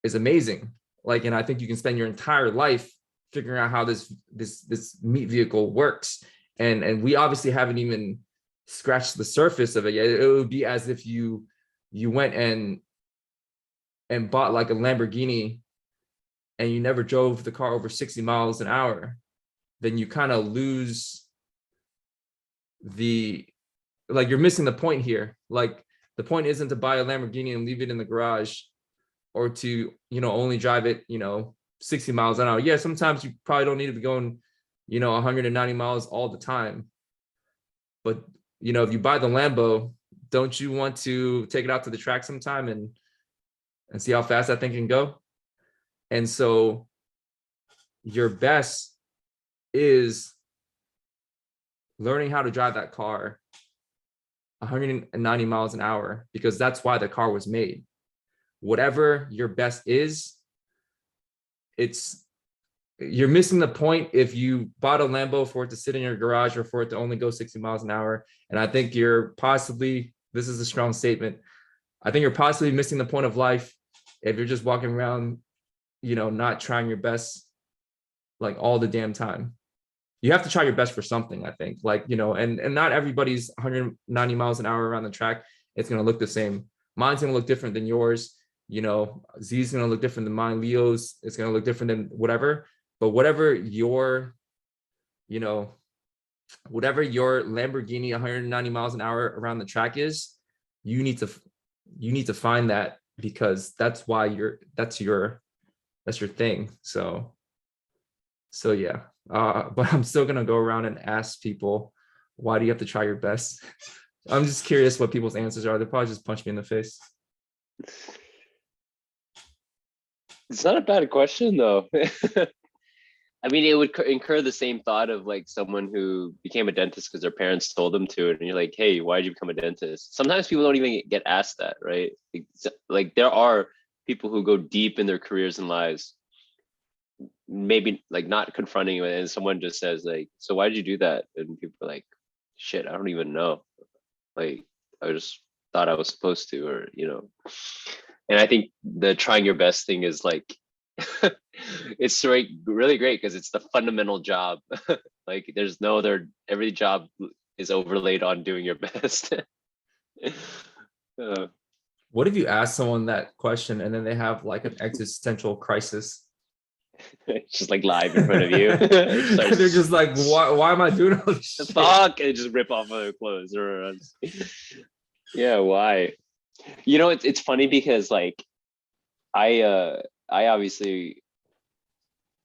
is amazing. Like, and I think you can spend your entire life figuring out how this meat vehicle works, and we obviously haven't even scratched the surface of it yet. It would be as if you went and bought like a Lamborghini and you never drove the car over 60 miles an hour. Then you kind of lose like you're missing the point here. Like the point isn't to buy a Lamborghini and leave it in the garage, or to only drive it 60 miles an hour. Yeah, sometimes you probably don't need to be going 190 miles all the time, but if you buy the Lambo, don't you want to take it out to the track sometime and see how fast that thing can go? And so your best is learning how to drive that car 190 miles an hour, because that's why the car was made. Whatever your best is, you're missing the point if you bought a Lambo for it to sit in your garage or for it to only go 60 miles an hour. And I think this is a strong statement, I think you're possibly missing the point of life if you're just walking around, not trying your best like all the damn time. You have to try your best for something, I think, like, and not everybody's 190 miles an hour around the track. It's going to look the same. Mine's going to look different than yours. Z's going to look different than mine. Leo's, it's going to look different than whatever. But whatever your Lamborghini 190 miles an hour around the track is, you need to find that, because that's your thing. So yeah. But I'm still gonna go around and ask people, why do you have to try your best? I'm just curious what people's answers are. They'll probably just punch me in the face. It's not a bad question though. I mean, it would incur the same thought of like someone who became a dentist because their parents told them to, and you're like, hey, why did you become a dentist? Sometimes people don't even get asked that, right? Like there are people who go deep in their careers and lives, maybe like not confronting it, and someone just says like, so why did you do that? And people are like, shit, I don't even know. Like, I just thought I was supposed to, or and I think the trying your best thing is like, it's really great because it's the fundamental job. Like there's no other, every job is overlaid on doing your best. What if you ask someone that question and then they have like an existential crisis? It's just like live in front of you. They're just like, why am I doing all this shit? Fuck, and just rip off other clothes. Yeah, why? It's funny because like I obviously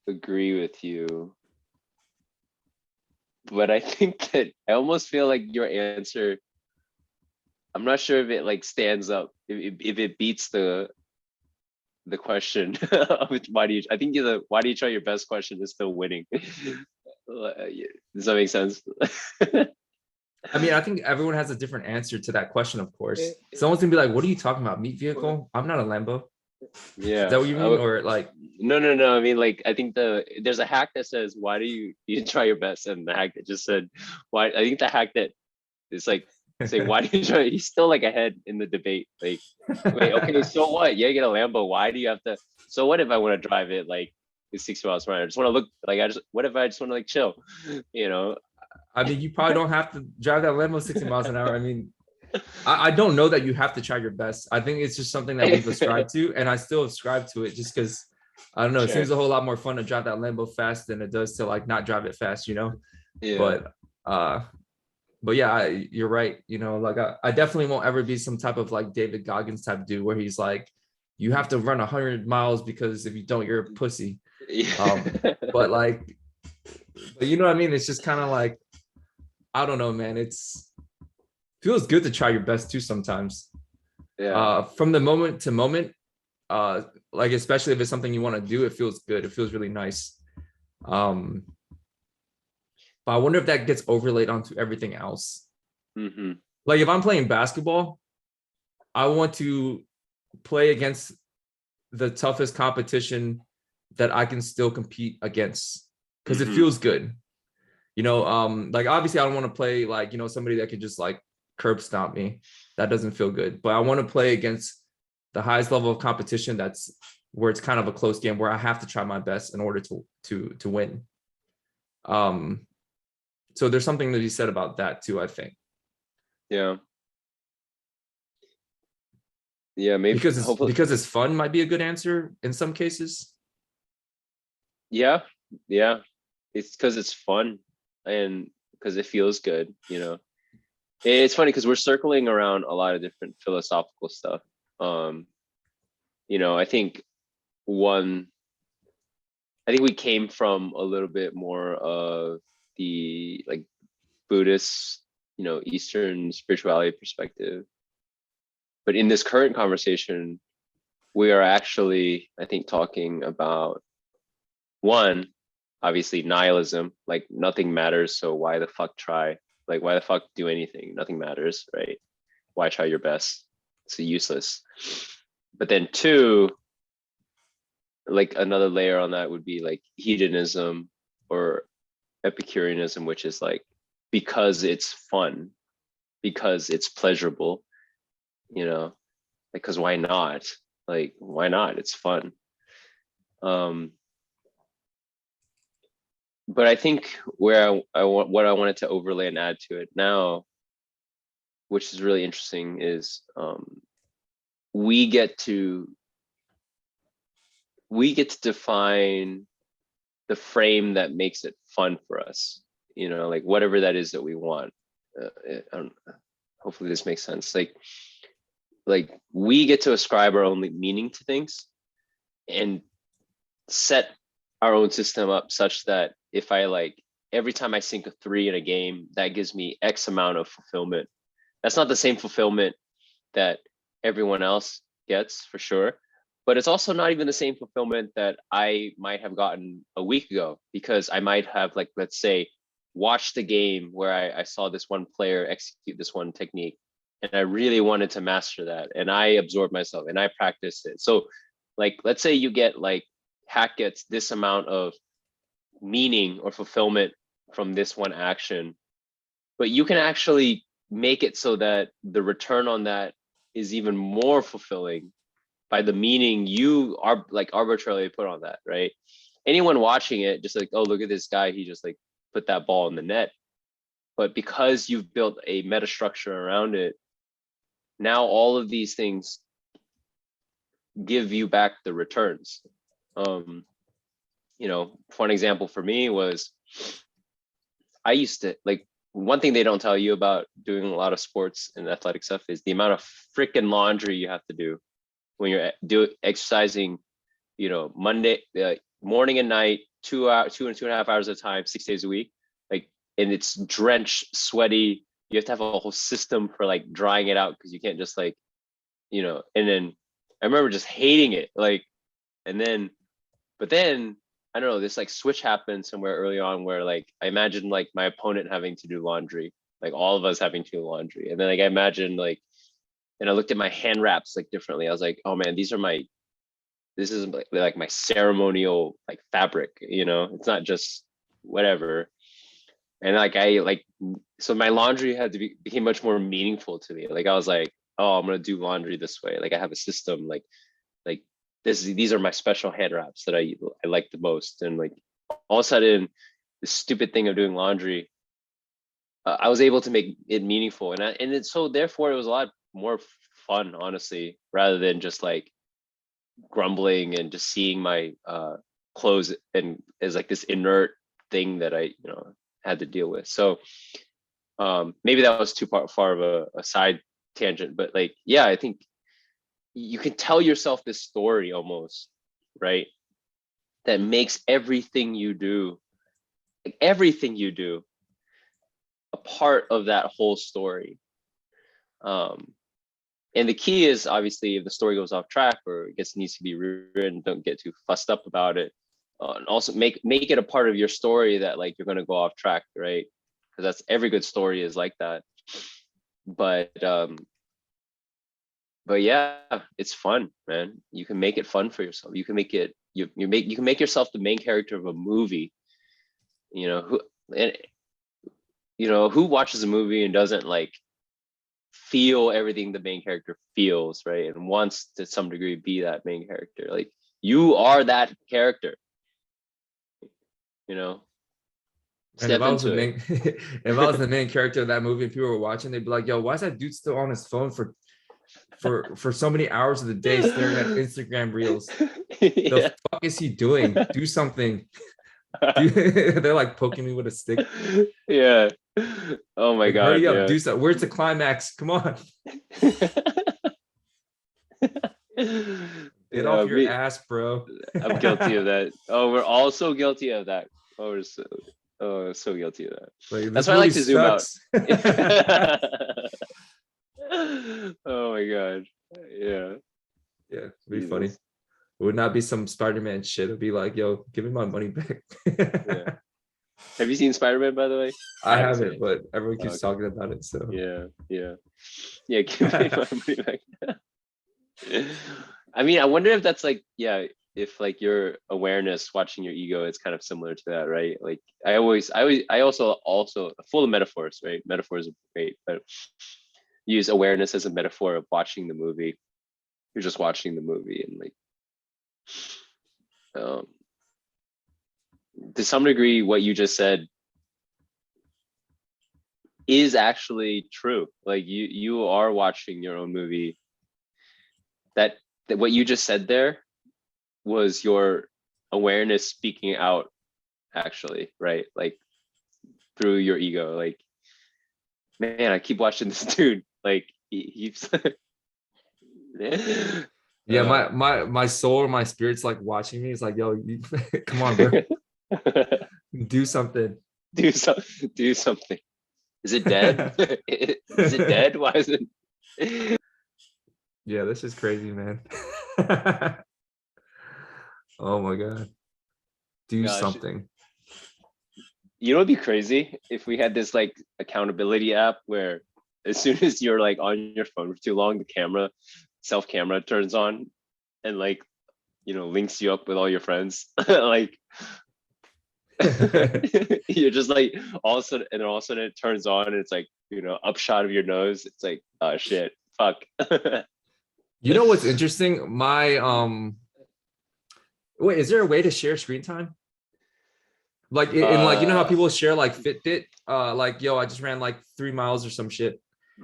agree with you, but I think that I almost feel like your answer, I'm not sure if it like stands up, if it beats the question of why do you, I think the why do you try your best question is still winning. Does that make sense? I mean, I think everyone has a different answer to that question, of course. Someone's gonna be like, what are you talking about? Meat vehicle? I'm not a Lambo. Yeah. Is that what you mean? Or like, no. I mean, like, I think there's a hack that says, why do you try your best? And the hack that just said, why, I think the hack that is like, say, why do you try? He's still like ahead in the debate. Like, wait, okay, so what? Yeah, you get a Lambo. Why do you have to? So what if I want to drive it like it's 60 miles per hour? I just want to look like what if I just want to like chill? I mean, you probably don't have to drive that Lambo 60 miles an hour. I mean, I don't know that you have to try your best. I think it's just something that we've ascribed to, and I still ascribe to it just because I don't know. It Sure. seems a whole lot more fun to drive that Lambo fast than it does to like not drive it fast, you know. Yeah. Uh, but yeah, you're right. You know, like I definitely won't ever be some type of like David Goggins type dude where he's like, you have to run 100 miles because if you don't, you're a pussy. But like, but you know what I mean? It's just kind of like, I don't know, man. It's feels good to try your best too sometimes. Yeah. From the moment to moment, like especially if it's something you want to do, it feels good. It feels really nice. Um, but I wonder if that gets overlaid onto everything else. Hmm. Like if I'm playing basketball, I want to play against the toughest competition that I can still compete against because it Hmm. feels good. You know, like obviously I don't want to play like, you know, somebody that could just like curb stomp me. That doesn't feel good. But I want to play against the highest level of competition that's where it's kind of a close game where I have to try my best in order to win. Um, so there's something to be said about that too, I think. Yeah. Yeah. Maybe hopefully. Because it's fun might be a good answer in some cases. Yeah. Yeah. It's because it's fun and because it feels good, you know. It's funny because we're circling around a lot of different philosophical stuff. Um, I think one, I think we came from a little bit more of the like Buddhist, Eastern spirituality perspective. But in this current conversation, we are actually, I think, talking about one, obviously nihilism, like nothing matters, so why the fuck try? Like why the fuck do anything? Nothing matters, right? Why try your best? It's useless. But then two, like another layer on that would be like hedonism or Epicureanism, which is like because it's fun, because it's pleasurable, you know, because why not? Like why not? It's fun. Um, but I think where I want what I wanted to overlay and add to it now, which is really interesting, is we get to we get to define the frame that makes it fun for us. Like whatever that is that we want. Hopefully this makes sense. Like we get to ascribe our own meaning to things and set our own system up such that if I like every time I sink a 3 in a game, that gives me X amount of fulfillment. That's not the same fulfillment that everyone else gets for sure, but it's also not even the same fulfillment that I might have gotten a week ago because I might have, like, let's say, watched the game where I saw this one player execute this one technique and I really wanted to master that and I absorbed myself and I practiced it. So like, let's say you get like Hack gets this amount of meaning or fulfillment from this one action, but you can actually make it so that the return on that is even more fulfilling by the meaning you are like arbitrarily put on that, right? Anyone watching it just like, oh, look at this guy, he just like put that ball in the net. But because you've built a meta structure around it, now all of these things give you back the returns. One example for me was I used to like one thing they don't tell you about doing a lot of sports and athletic stuff is the amount of freaking laundry you have to do when you're exercising, Monday, morning and night, 2 hours, 2.5 hours at a time, 6 days a week. Like, and it's drenched, sweaty. You have to have a whole system for like drying it out because you can't just like, and then I remember just hating it. Like, but then I don't know, this like switch happened somewhere early on where like I imagined like my opponent having to do laundry, like all of us having to do laundry. And then like I imagined like, and I looked at my hand wraps like differently. I was like, oh man, this is like my ceremonial like fabric, it's not just whatever. And like so my laundry had to became much more meaningful to me. Like I was like, oh, I'm gonna do laundry this way. Like I have a system, like these are my special hand wraps that I like the most. And like all of a sudden, this stupid thing of doing laundry, I was able to make it meaningful, and it's so therefore it was a lot more fun, honestly, rather than just like grumbling and just seeing my clothes and as like this inert thing that I had to deal with. So maybe that was too far of a side tangent, but like, yeah, I think you can tell yourself this story almost, right? That makes everything you do, like everything you do, a part of that whole story. And the key is obviously if the story goes off track or it needs to be rewritten, don't get too fussed up about it. And also make it a part of your story that like you're gonna go off track, right? Because that's every good story is like that. But yeah, it's fun, man. You can make it fun for yourself. You can make it you can make yourself the main character of a movie. Who watches a movie and doesn't like feel everything the main character feels, right? And wants to some degree be that main character. Like you are that character. And if Step I was the into it. main, if I was the main character of that movie and people were watching, they'd be like, "Yo, why is that dude still on his phone for so many hours of the day staring at Instagram reels? Yeah. The fuck is he doing? Do something." They're like poking me with a stick. Yeah. Oh my Like, God. hurry up, Yeah. do something. Where's the climax? Come on, get off your ass, bro. I'm guilty of that. Oh, we're all so guilty of that. Oh, so guilty of that. Like, That's this why I movie like to zoom out. sucks. Oh my God. Yeah. Yeah, it'd be funny. It would not be some Spider-Man shit. It'd be like, yo, give me my money back. Yeah. Have you seen Spider-Man, by the way? I haven't, but everyone keeps talking about it. So yeah. Give me my money back. I mean, I wonder if that's like, yeah, if like your awareness watching your ego is kind of similar to that, right? Like I also full of metaphors, right? Metaphors are great, but use awareness as a metaphor of watching the movie. You're just watching the movie and like to some degree what you just said is actually true. Like you are watching your own movie. That what you just said there was your awareness speaking out, actually, right? Like through your ego. Like, man, I keep watching this dude. Like he's yeah, my soul or my spirit's like watching me. It's like, yo, come on, bro. Do something. Do something. Is it dead? Is it dead? Why is it? Yeah, this is crazy, man. Oh my God. Do something. You know what'd be crazy? If we had this like accountability app where as soon as you're like on your phone for too long, the self camera turns on and like, links you up with all your friends. Like you're just like all of a sudden it turns on and it's like, upshot of your nose. It's like, oh shit, fuck. You know what's interesting? Wait, is there a way to share screen time? Like in like, how people share like Fitbit, like, yo, I just ran like 3 miles or some shit.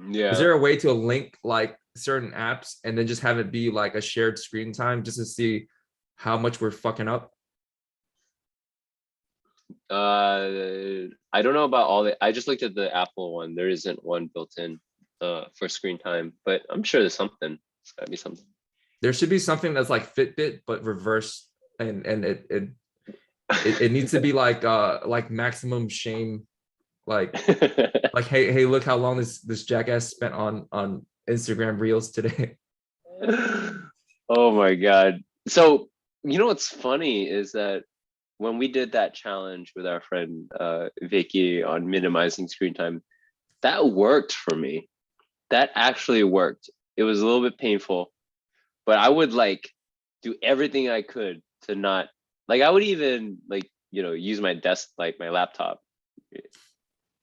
Yeah. Is there a way to link like certain apps and then just have it be like a shared screen time just to see how much we're fucking up? I don't know about all the. I just looked at the Apple one. There isn't one built in for screen time, but I'm sure there's something. It's gotta be something. There should be something that's like Fitbit but reverse, and it needs to be like maximum shame, like hey, look how long this jackass spent on Instagram Reels today. Oh my God. So what's funny is that when we did that challenge with our friend Vicky on minimizing screen time, that worked for me. That actually worked. It was a little bit painful, but I would like do everything I could to not like. I would even like use my desk, like my laptop.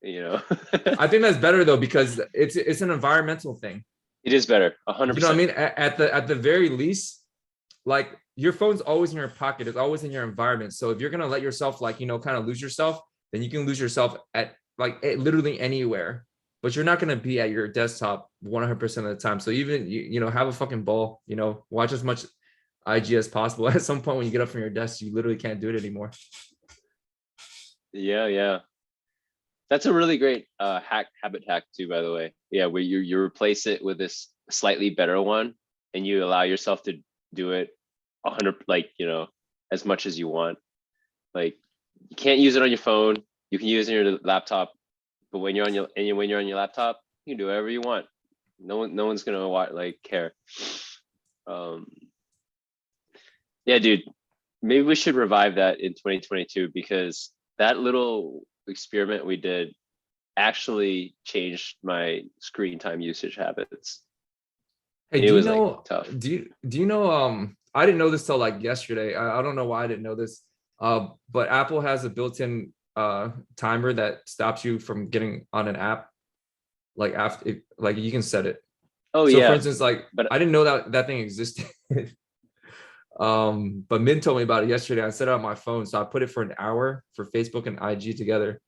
I think that's better though, because it's an environmental thing. It is better, 100%. You know what I mean? At the very least, like your phone's always in your pocket. It's always in your environment. So if you're gonna let yourself like kind of lose yourself, then you can lose yourself at literally anywhere. But you're not gonna be at your desktop 100% of the time. So even you have a fucking ball. Watch as much IG as possible. At some point when you get up from your desk, you literally can't do it anymore. Yeah. That's a really great habit hack too, by the way. Yeah, where you replace it with this slightly better one, and you allow yourself to do it 100, like, as much as you want. Like, you can't use it on your phone. You can use it on your laptop, but when you're on your laptop, you can do whatever you want. No one's gonna care. Um, yeah, dude. Maybe we should revive that in 2022, because that little experiment we did actually changed my screen time usage habits. Hey, It do you was like know? tough. Do you know? I didn't know this till like yesterday. I don't know why I didn't know this. But Apple has a built-in timer that stops you from getting on an app. Like after, like you can set it. Oh So for yeah, instance, like but I didn't know that thing existed. But Min told me about it yesterday. I set it on my phone, so I put it for an hour for Facebook and IG together,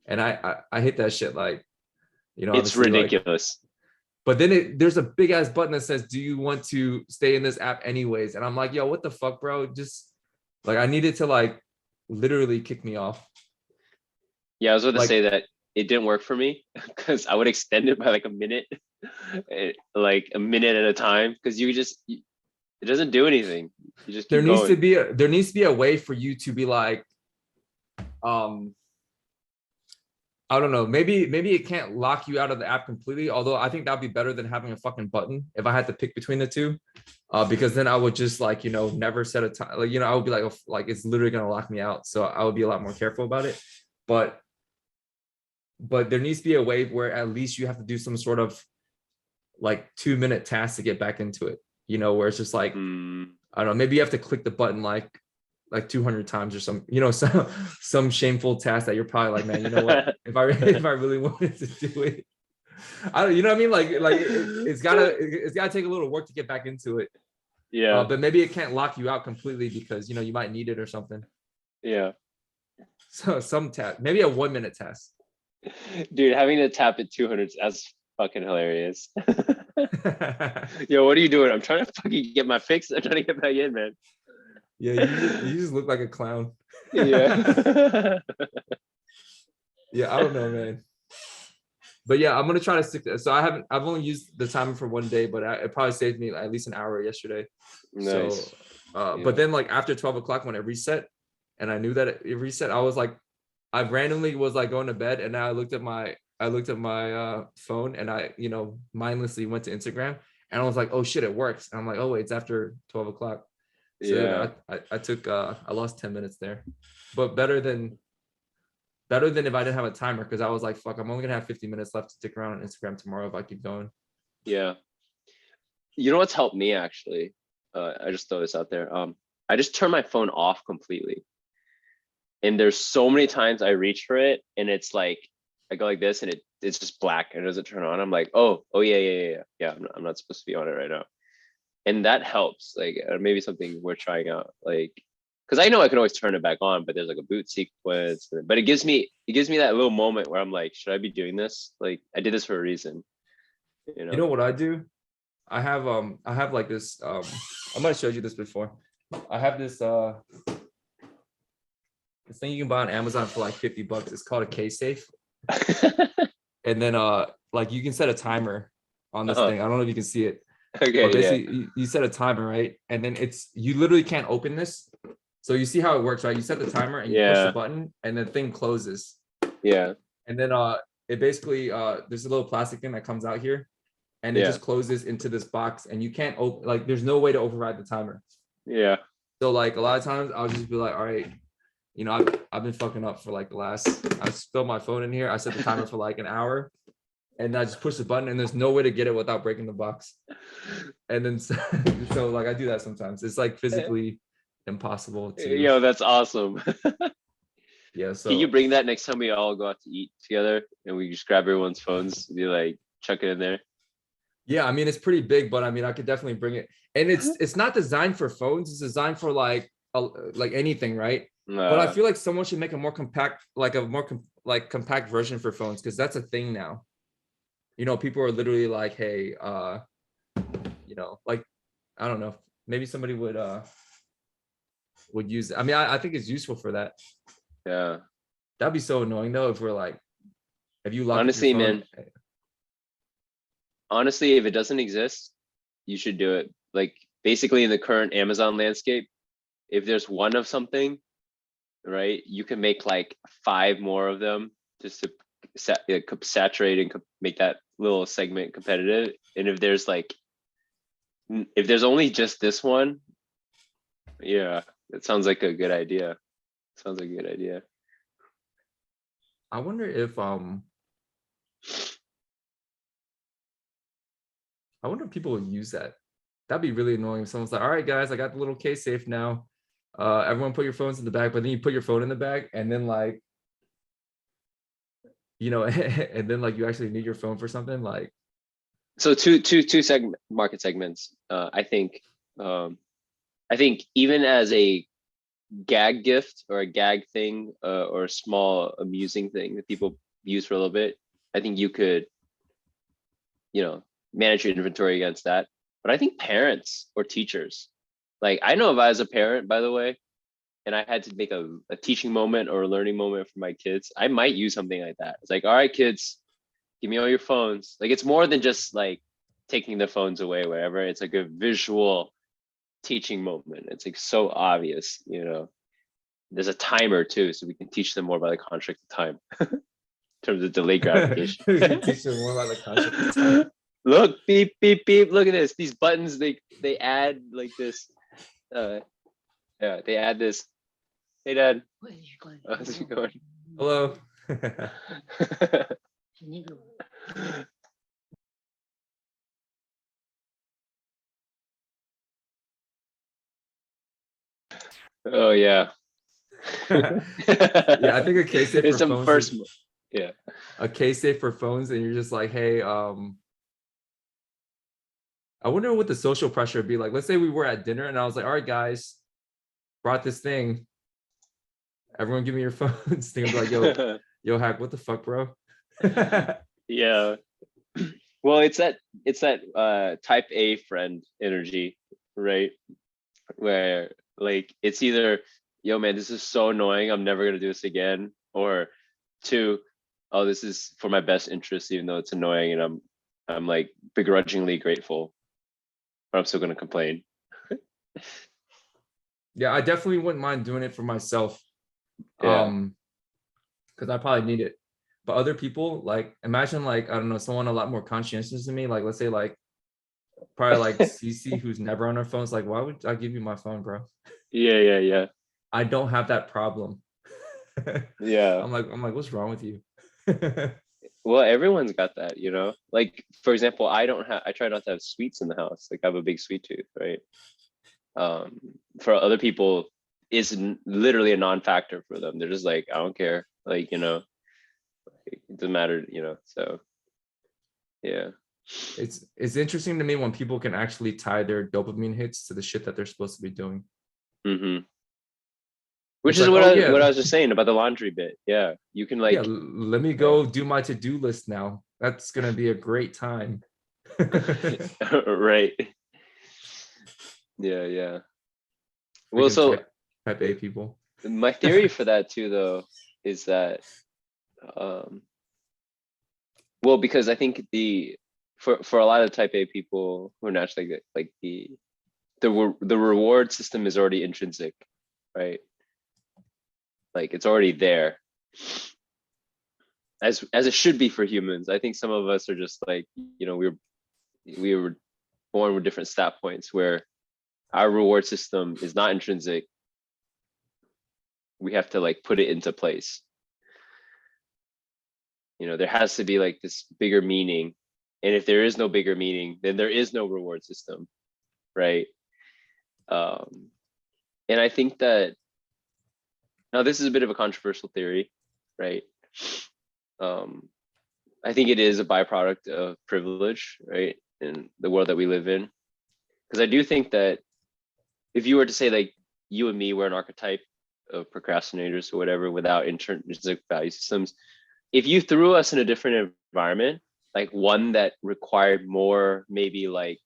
and I hit that shit like, it's obviously like. ridiculous. But then there's a big ass button that says, "Do you want to stay in this app anyways?" And I'm like, "Yo, what the fuck, bro? Just like I needed to like literally kick me off." Yeah, I was about to Like say that it didn't work for me because I would extend it by like a minute, like a minute at a time, because it doesn't do anything. You just there keep needs to going. be a way for you to be like, um, I don't know. Maybe it can't lock you out of the app completely. Although I think that'd be better than having a fucking button if I had to pick between the two. Because then I would just like, never set a time. Like, I would be like, oh, like it's literally gonna lock me out. So I would be a lot more careful about it. But there needs to be a way where at least you have to do some sort of like 2-minute task to get back into it. Where it's just like, I don't know, maybe you have to click the button like 200 times or some, some shameful task that you're probably like, man, you know what? If I really wanted to do it, I don't, you know what I mean? Like it's gotta take a little work to get back into it. Yeah, But maybe it can't lock you out completely because you might need it or something. yeah. So some task, maybe a 1-minute task. Dude, having to tap at 200, that's fucking hilarious. Yo, what are you doing? I'm trying to fucking get my fix. I'm trying to get back in, man. Yeah, you just look like a clown. Yeah. Yeah, I don't know, man. But yeah, I'm gonna try to stick to it. So I've only used the timer for one day, but it probably saved me at least an hour yesterday. Nice. So but then like after 12 o'clock when it reset, and I knew that it reset, I was like, I randomly was like going to bed, and now I looked at my phone, and I mindlessly went to Instagram, and I was like, oh shit, it works. And I'm like, oh wait, it's after 12 o'clock. So Yeah. I lost 10 minutes there, but better than if I didn't have a timer, because I was like, fuck, I'm only gonna have 50 minutes left to stick around on Instagram tomorrow if I keep going. Yeah. You know what's helped me actually? I just throw this out there. I just turn my phone off completely. And there's so many times I reach for it and it's like I go like this and it's just black and it doesn't turn on. I'm like, oh yeah. I'm not supposed to be on it right now. And that helps. Like maybe something we're trying out. Like, because I know I can always turn it back on, but there's like a boot sequence. But it gives me that little moment where I'm like, should I be doing this? Like I did this for a reason. You You know know? what I do? I have like this I might have showed you this before. I have this this thing you can buy on Amazon for like $50. It's called a case safe. And then like you can set a timer on this thing. I don't know if you can see it. Okay, But yeah. basically you set a timer, right? And then you literally can't open this. So you see how it works, right? You set the timer and you push the button and the thing closes. Yeah. And then it basically there's a little plastic thing that comes out here, and it just closes into this box, and you can't open, like there's no way to override the timer. Yeah. So like a lot of times I'll just be like, all right, I've been fucking up for like I spilled my phone in here. I set the timer for like an hour, and I just push the button, and there's no way to get it without breaking the box. And then so like I do that sometimes. It's like physically impossible to. Yo, that's awesome. Yeah. So Can you bring that next time we all go out to eat together and we just grab everyone's phones and be like, chuck it in there? yeah, I mean it's pretty big, but I mean I could definitely bring it. And it's not designed for phones. It's designed for like anything, right? But I feel like someone should make a more compact, like a more compact version for phones, because that's a thing now. People are literally like, hey, like I don't know, maybe somebody would use it. I mean, I think it's useful for that. Yeah. That'd be so annoying though if we're like, if you lock up your Honestly, phone. man, honestly, if it doesn't exist, you should do it. Like basically in the current Amazon landscape, if there's one of something, right, you can make like 5 more of them just to saturate and make that little segment competitive. And if there's like, if there's only just this one, yeah, it sounds like a good idea. Sounds like a good idea. I wonder if people would use that. That'd be really annoying if someone's like, all right guys, I got the little case safe now. Everyone put your phones in the bag, but then you put your phone in the bag and then like, you know, and then like you actually need your phone for something like. So two market segments. I think even as a gag gift or a gag thing or a small amusing thing that people use for a little bit, I think you could, you know, manage your inventory against that. But I think parents or teachers, like I know if I was a parent, by the way, and I had to make a teaching moment or a learning moment for my kids, I might use something like that. It's like, all right, kids, give me all your phones. Like it's more than just like taking the phones away, whatever. It's like a visual teaching moment. It's like so obvious, you know. There's a timer too, so we can teach them more about the construct of time in terms of delayed gratification. Teach them more about the concept of time. Look, beep, beep, beep. Look at this. These buttons, they add like this. Yeah, they add this. Hey, Dad. How's it going? Hello. Oh yeah. Yeah, I think a case safe it's for some phones. first. Yeah. A case safe for phones, and you're just like, hey, I wonder what the social pressure would be like. Let's say we were at dinner and I was like, all right, guys, brought this thing. Everyone give me your phones. They're gonna be like, yo, hack, what the fuck, bro? Yeah. Well, it's that type A friend energy, right? Where like it's either, yo man, this is so annoying, I'm never gonna do this again, or 2, oh, this is for my best interest, even though it's annoying and I'm like begrudgingly grateful, but I'm still gonna complain. Yeah, I definitely wouldn't mind doing it for myself. Yeah. Because I probably need it. But other people, like imagine like, I don't know, someone a lot more conscientious than me, like let's say like probably like CC who's never on her phones, like why would I give you my phone, bro? Yeah. I don't have that problem. Yeah. I'm like, what's wrong with you? Well, everyone's got that, you know. Like for example, I try not to have sweets in the house. Like I have a big sweet tooth, right? For other people, it's literally a non-factor for them. They're just like, I don't care, like, you know, it doesn't matter, you know. So yeah. It's interesting to me when people can actually tie their dopamine hits to the shit that they're supposed to be doing. Mm-hmm. Which It's is like, what oh, what yeah. I was just saying about the laundry bit. Yeah, you can like, Yeah, let me go do my to-do list now. That's gonna be a great time. right. Yeah. Well, Freaking so type A people. my theory for that too, though, is that, well, because I think for a lot of type A people who are naturally like the reward system is already intrinsic, right? Like it's already there, as it should be for humans. I think some of us are just like, you know, we were born with different stat points where our reward system is not intrinsic. We have to like put it into place. You know, there has to be like this bigger meaning, and if there is no bigger meaning, then there is no reward system, right? And I think that now this is a bit of a controversial theory, right? I think it is a byproduct of privilege, right, in the world that we live in. Because I do think that if you were to say like you and me were an archetype of procrastinators or whatever without intrinsic value systems, if you threw us in a different environment, like one that required more maybe like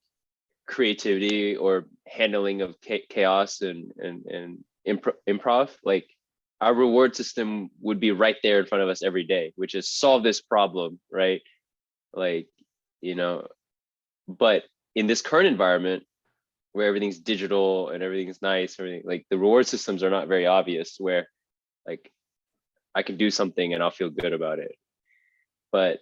creativity or handling of chaos and improv, like our reward system would be right there in front of us every day, which is solve this problem, right? Like, you know, but in this current environment where everything's digital and everything's nice, everything, like the reward systems are not very obvious, where like I can do something and I'll feel good about it. But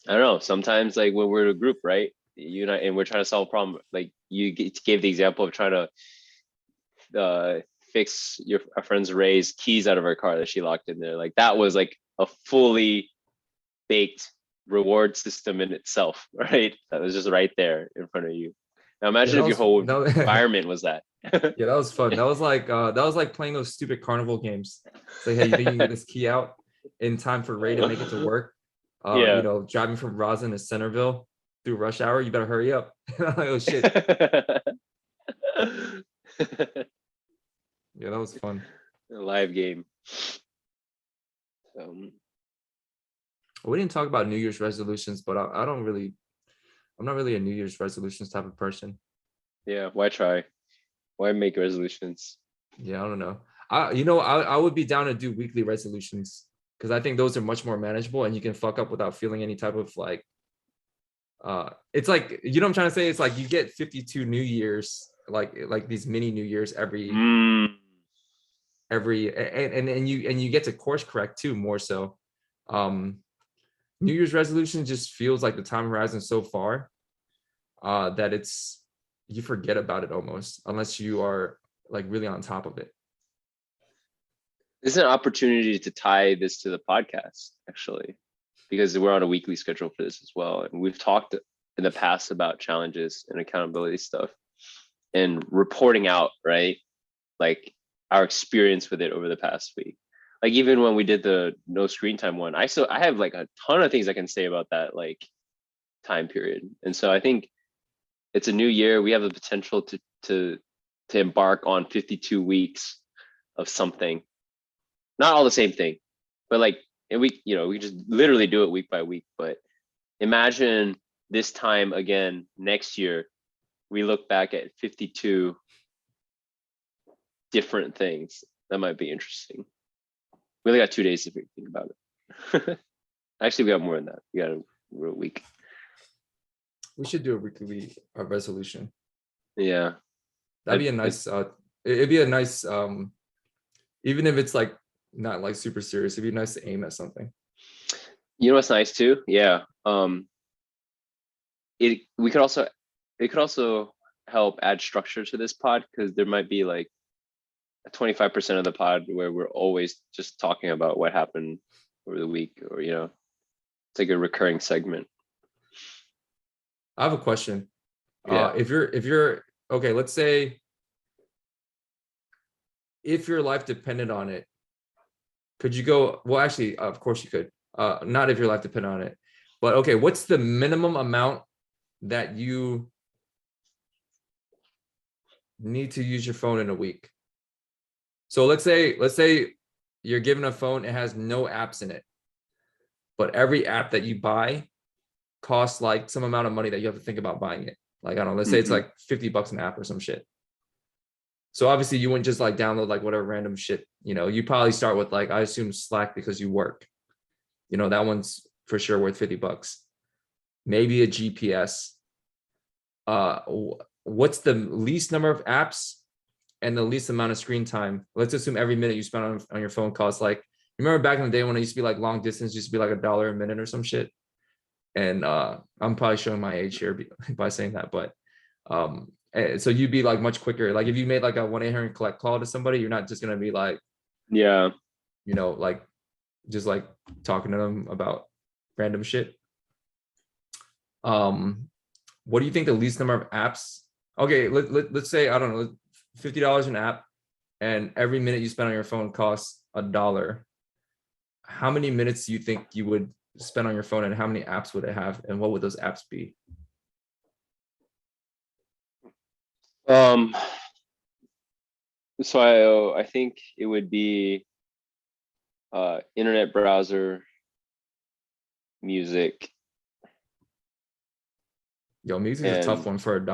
I don't know, sometimes like when we're in a group, right? You and I, and we're trying to solve a problem, like you gave the example of trying to fix a friend's Ray's keys out of her car that she locked in there. Like that was like a fully baked reward system in itself, right? That was just right there in front of you. Now imagine if your whole environment was that. Yeah, that was fun. That was like playing those stupid carnival games. It's like, hey, you think you can get this key out in time for Ray to make it to work? Yeah. You know, driving from Roslyn to Centerville through rush hour, you better hurry up. Like, oh shit. Yeah, that was fun. A live game. We didn't talk about New Year's resolutions, but I'm not really a New Year's resolutions type of person. Yeah, why try? Why make resolutions? Yeah, I don't know. I would be down to do weekly resolutions because I think those are much more manageable and you can fuck up without feeling any type of like it's like, you know what I'm trying to say? It's like you get 52 New Years, like these mini New Years every and you get to course correct too, more so. New Year's resolution just feels like the time horizon so far that it's, you forget about it almost unless you are like really on top of it. This is an opportunity to tie this to the podcast, actually, because we're on a weekly schedule for this as well. And we've talked in the past about challenges and accountability stuff and reporting out, right? Like our experience with it over the past week. Like even when we did the no screen time one, I have like a ton of things I can say about that like time period. And so I think it's a new year. We have the potential to embark on 52 weeks of something. Not all the same thing, but like, and we just literally do it week by week. But imagine this time again next year, we look back at 52 different things. That might be interesting. We only got 2 days to think about it. Actually, we got more than that. We got a week. We should do a weekly resolution. Yeah, that'd be a nice. It'd be a nice. Even if it's like not like super serious, it'd be nice to aim at something. You know what's nice too? Yeah. It could also help add structure to this pod, because there might be like 25% of the pod where we're always just talking about what happened over the week, or it's like a recurring segment. I have a question. Yeah. If you're okay, let's say if your life depended on it, could you go? Well, actually, of course you could. Not if your life depended on it, but okay, what's the minimum amount that you need to use your phone in a week? So let's say you're given a phone, it has no apps in it, but every app that you buy costs like some amount of money that you have to think about buying it. Like, I don't know, let's say it's like $50 an app or some shit. So obviously you wouldn't just like download like whatever random shit, you probably start with like, I assume Slack because you work, that one's for sure worth $50. Maybe a GPS. What's the least number of apps and the least amount of screen time? Let's assume every minute you spend on your phone costs like, remember back in the day when it used to be like long distance used to be like $1 a minute or some shit. And I'm probably showing my age here by saying that, but so you'd be like much quicker. Like if you made like a 1-800 collect call to somebody, you're not just gonna be like, yeah, like just like talking to them about random shit. What do you think the least number of apps? Okay, let's say, I don't know, $50 an app, and every minute you spend on your phone costs $1. How many minutes do you think you would spend on your phone, and how many apps would it have, and what would those apps be? So I think it would be internet browser, music, Yo, music's a tough And one for $1.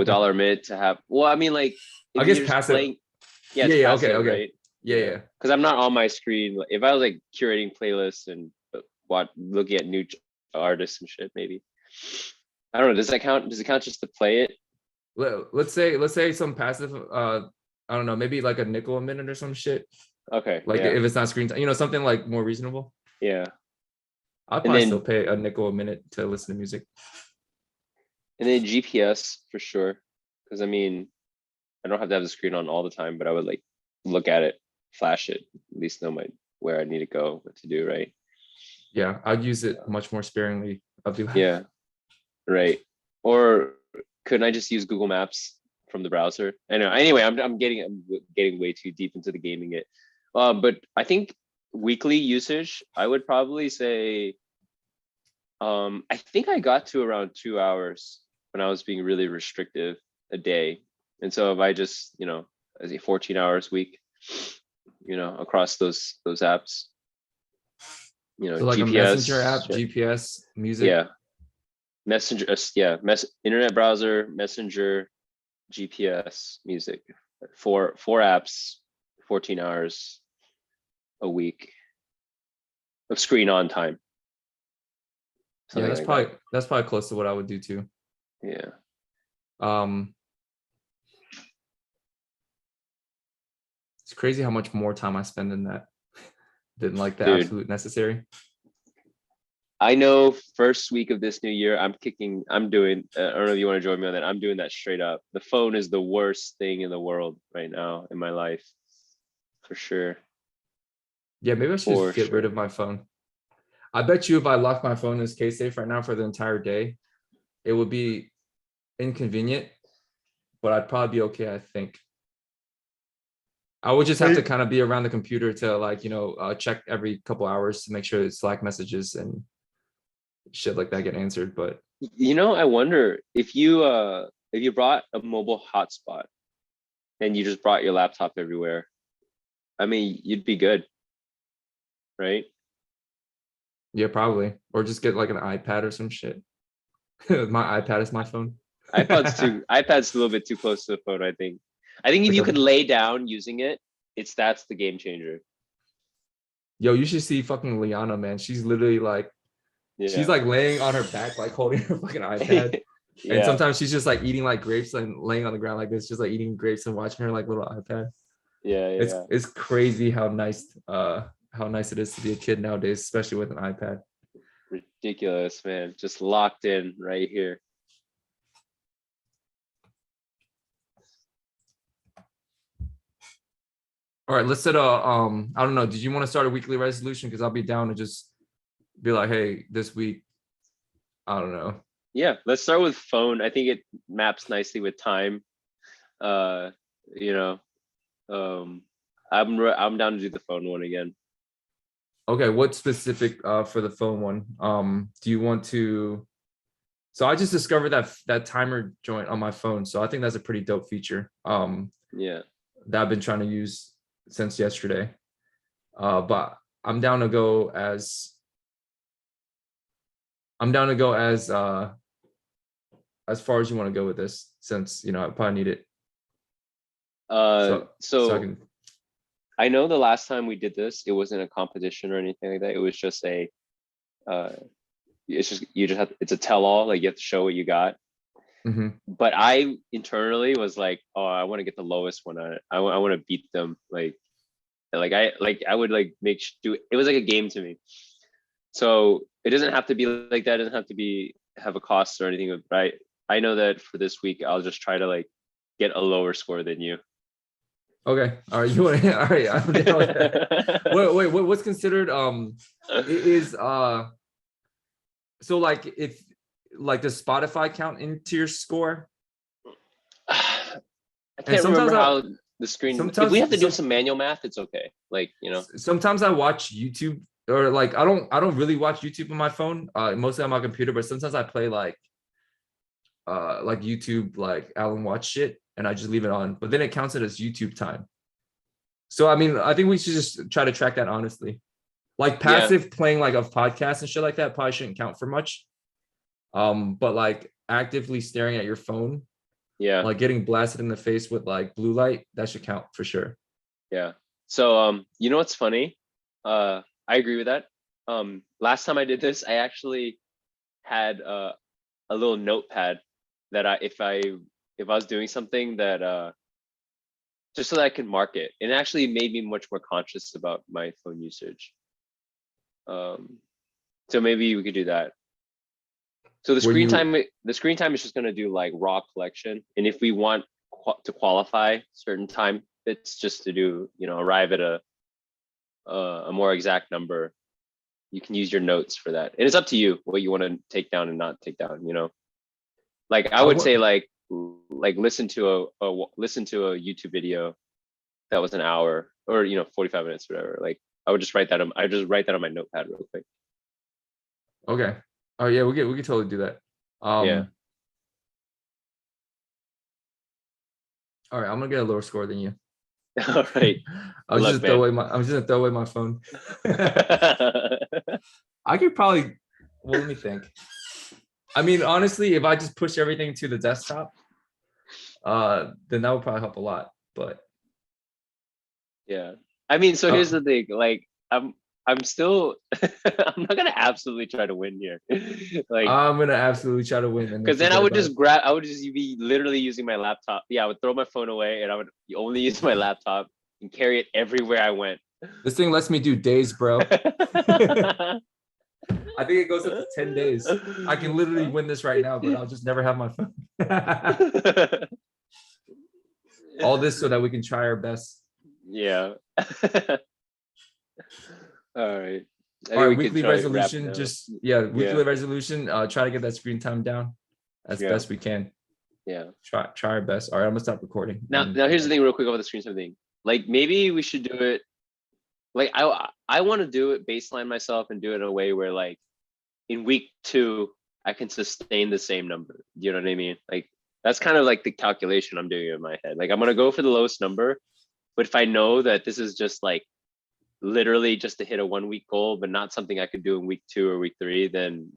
dollar mid to have. Well, I mean, like I if guess you're just passive. playing, yeah, Yeah, it's yeah, passive, okay. right? Yeah. Because I'm not on my screen. If I was like curating playlists and looking at new artists and shit, maybe. I don't know. Does that count? Does it count just to play it? Let's say some passive, I don't know, maybe like a nickel a minute or some shit. Okay. Like Yeah. if it's not screen time, something like more reasonable. Yeah. I'd And probably still then pay a nickel a minute to listen to music. GPS for sure. Because I mean, I don't have to have the screen on all the time, but I would like look at it, flash it, at least know where I need to go, what to do, right? Yeah, I'd use it much more sparingly. I'll do Yeah, right. Or couldn't I just use Google Maps from the browser? I know. Anyway, I'm getting way too deep into the gaming it. But I think weekly usage, I would probably say, I think I got to around 2 hours when I was being really restrictive a day. And so if I just, as a 14 hours week, across those apps, So like a messenger app, GPS, GPS, music. yeah, messenger, internet browser, messenger, GPS, music, four apps, 14 hours a week of screen on time. Yeah, Something like that's probably close to what I would do too. that. Yeah. It's crazy how much more time I spend in that than like the Dude. absolute necessary. I know first week of this new year, I'm doing, I don't know if you want to join me on that. I'm doing that straight up. The phone is the worst thing in the world right now in my life, for sure. Yeah, maybe I should For just get rid sure. of my phone. I bet you if I lock my phone as case safe right now for the entire day, it would be inconvenient, but I'd probably be okay, I think. I would just have to kind of be around the computer to like, check every couple hours to make sure Slack messages and shit like that get answered. But I wonder if you brought a mobile hotspot and you just brought your laptop everywhere, I mean, you'd be good, right? yeah, probably. Or just get like an iPad or some shit. My iPad is my phone. iPad's a little bit too close to the phone, I think. I think if Like you could lay down using it, that's the game changer. Yo, you should see fucking Liana, man. She's literally like, she's like laying on her back, like holding her fucking iPad. And sometimes she's just like eating like grapes and laying on the ground like this, just like eating grapes and watching her like little iPad. It's crazy how nice it is to be a kid nowadays, especially with an iPad. Ridiculous, man. Just locked in right here. All right, let's set a I don't know. Did you want to start a weekly resolution? Because I'll be down to just be like, hey, this week, I don't know. Yeah, let's start with phone. I think it maps nicely with time. I'm down to do the phone one again. Okay, what specific for the phone one? Do you want to? So I just discovered that timer joint on my phone. So I think that's a pretty dope feature. Yeah. That I've been trying to use since yesterday. But I'm down to go as far as you want to go with this, since I probably need it. So I know the last time we did this, it wasn't a competition or anything like that. It was just it's a tell-all, like you have to show what you got. Mm-hmm. But I internally was like, oh, I want to get the lowest one on it. I want to beat them. I would like it was like a game to me. So it doesn't have to be like that. It doesn't have to have a cost or anything. But I know that for this week, I'll just try to like get a lower score than you. Okay. All right. All right. I'm down with that. Wait. What's considered so like if like does Spotify count into your score? I can't remember how the screen. If we have to do some manual math, it's okay. Sometimes I watch YouTube, or like I don't really watch YouTube on my phone. Mostly on my computer, but sometimes I play like YouTube, like Alan Watch shit, and I just leave it on. But then it counts it as YouTube time. So I mean, I think we should just try to track that honestly. Like passive playing like of podcasts and shit like that probably shouldn't count for much. But like actively staring at your phone, Yeah. like getting blasted in the face with like blue light, that should count for sure. Yeah. So you know what's funny? I agree with that. Last time I did this, I actually had a little notepad that if I was doing something that just so that I can mark it. It actually made me much more conscious about my phone usage. So maybe we could do that. So Were you the screen time is just gonna do like raw collection, and if we want to qualify certain time, it's just to do, arrive at a more exact number. You can use your notes for that, and it's up to you what you want to take down and not take down. Like I I would wa- say like listen to a YouTube video that was an hour or 45 minutes, whatever. Like I just write that on my notepad real quick. okay. Oh yeah, we could totally do that. Yeah. All right, I'm gonna get a lower score than you. All right. I Good was luck, just man. I was just gonna throw away my phone. I could probably, well, let me think. I mean, honestly, if I just push everything to the desktop, then that would probably help a lot. But Yeah. I mean, so here's uh, the thing. Like, I'm still, I'm not gonna absolutely try to win here. Like, I'm gonna absolutely try to win and then because then forget about it. I would just be literally using my laptop. Yeah, I would throw my phone away and I would only use my laptop and carry it everywhere I went. This thing lets me do days, bro. I think it goes up to 10 days. I can literally win this right now, but I'll just never have my phone. All this so that we can try our best. Yeah. All right. I All think right, we could weekly try wrap resolution, now. just yeah, Yeah. weekly resolution. Try to get that screen time down as Yeah. best we can. Yeah. Try our best. All right, I'm gonna stop recording. Now, here's the thing, real quick, about the screen time thing. Like, maybe we should do it. Like, I want to do it baseline myself and do it in a way where, like, in week 2, I can sustain the same number. You know what I mean? Like, that's kind of like the calculation I'm doing in my head. Like, I'm gonna go for the lowest number, but if I know that this is just like literally just to hit a 1 week goal, but not something I could do in week 2 or week 3, then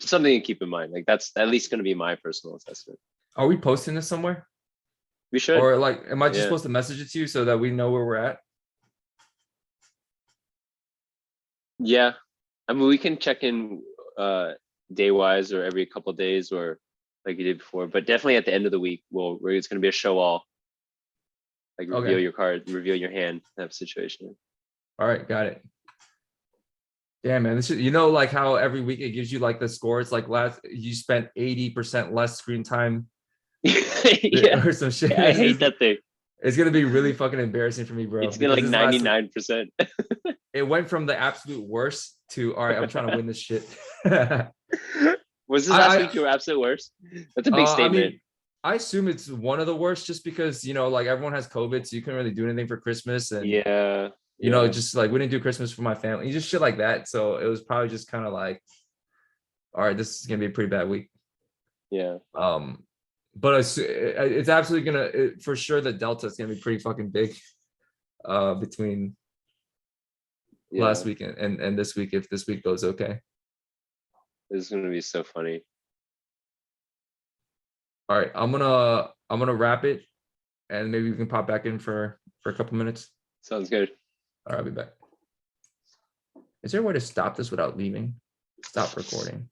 something to keep in mind. Like, that's at least going to be my personal assessment. Are we posting this somewhere? We should. Or like, am I just Yeah. supposed to message it to you so that we know where we're at? Yeah. I mean, we can check in day wise or every couple of days or like you did before, but definitely at the end of the week, where it's going to be a show all, like reveal Okay. your card, reveal your hand type of situation. All right, got it. Yeah, man. This is, like how every week it gives you like the score. It's like you spent 80% less screen time Yeah. or some shit. I hate that thing. It's gonna be really fucking embarrassing for me, bro. It's been like because this last 99%. it went from the absolute worst to all right, I'm trying to win this shit. Was this last week your absolute worst? That's a big I statement. mean, I assume it's one of the worst just because like everyone has COVID, so you couldn't really do anything for Christmas. And Yeah. just like we didn't do Christmas for my family, just shit like that. So it was probably just kind of like, all right, this is gonna be a pretty bad week. Yeah. But it's absolutely gonna for sure the delta is gonna be pretty fucking big between last week and this week, if this week goes okay. This is gonna be so funny. All right, I'm gonna wrap it, and maybe we can pop back in for a couple minutes. Sounds good. All right, I'll be back. Is there a way to stop this without leaving? Stop recording.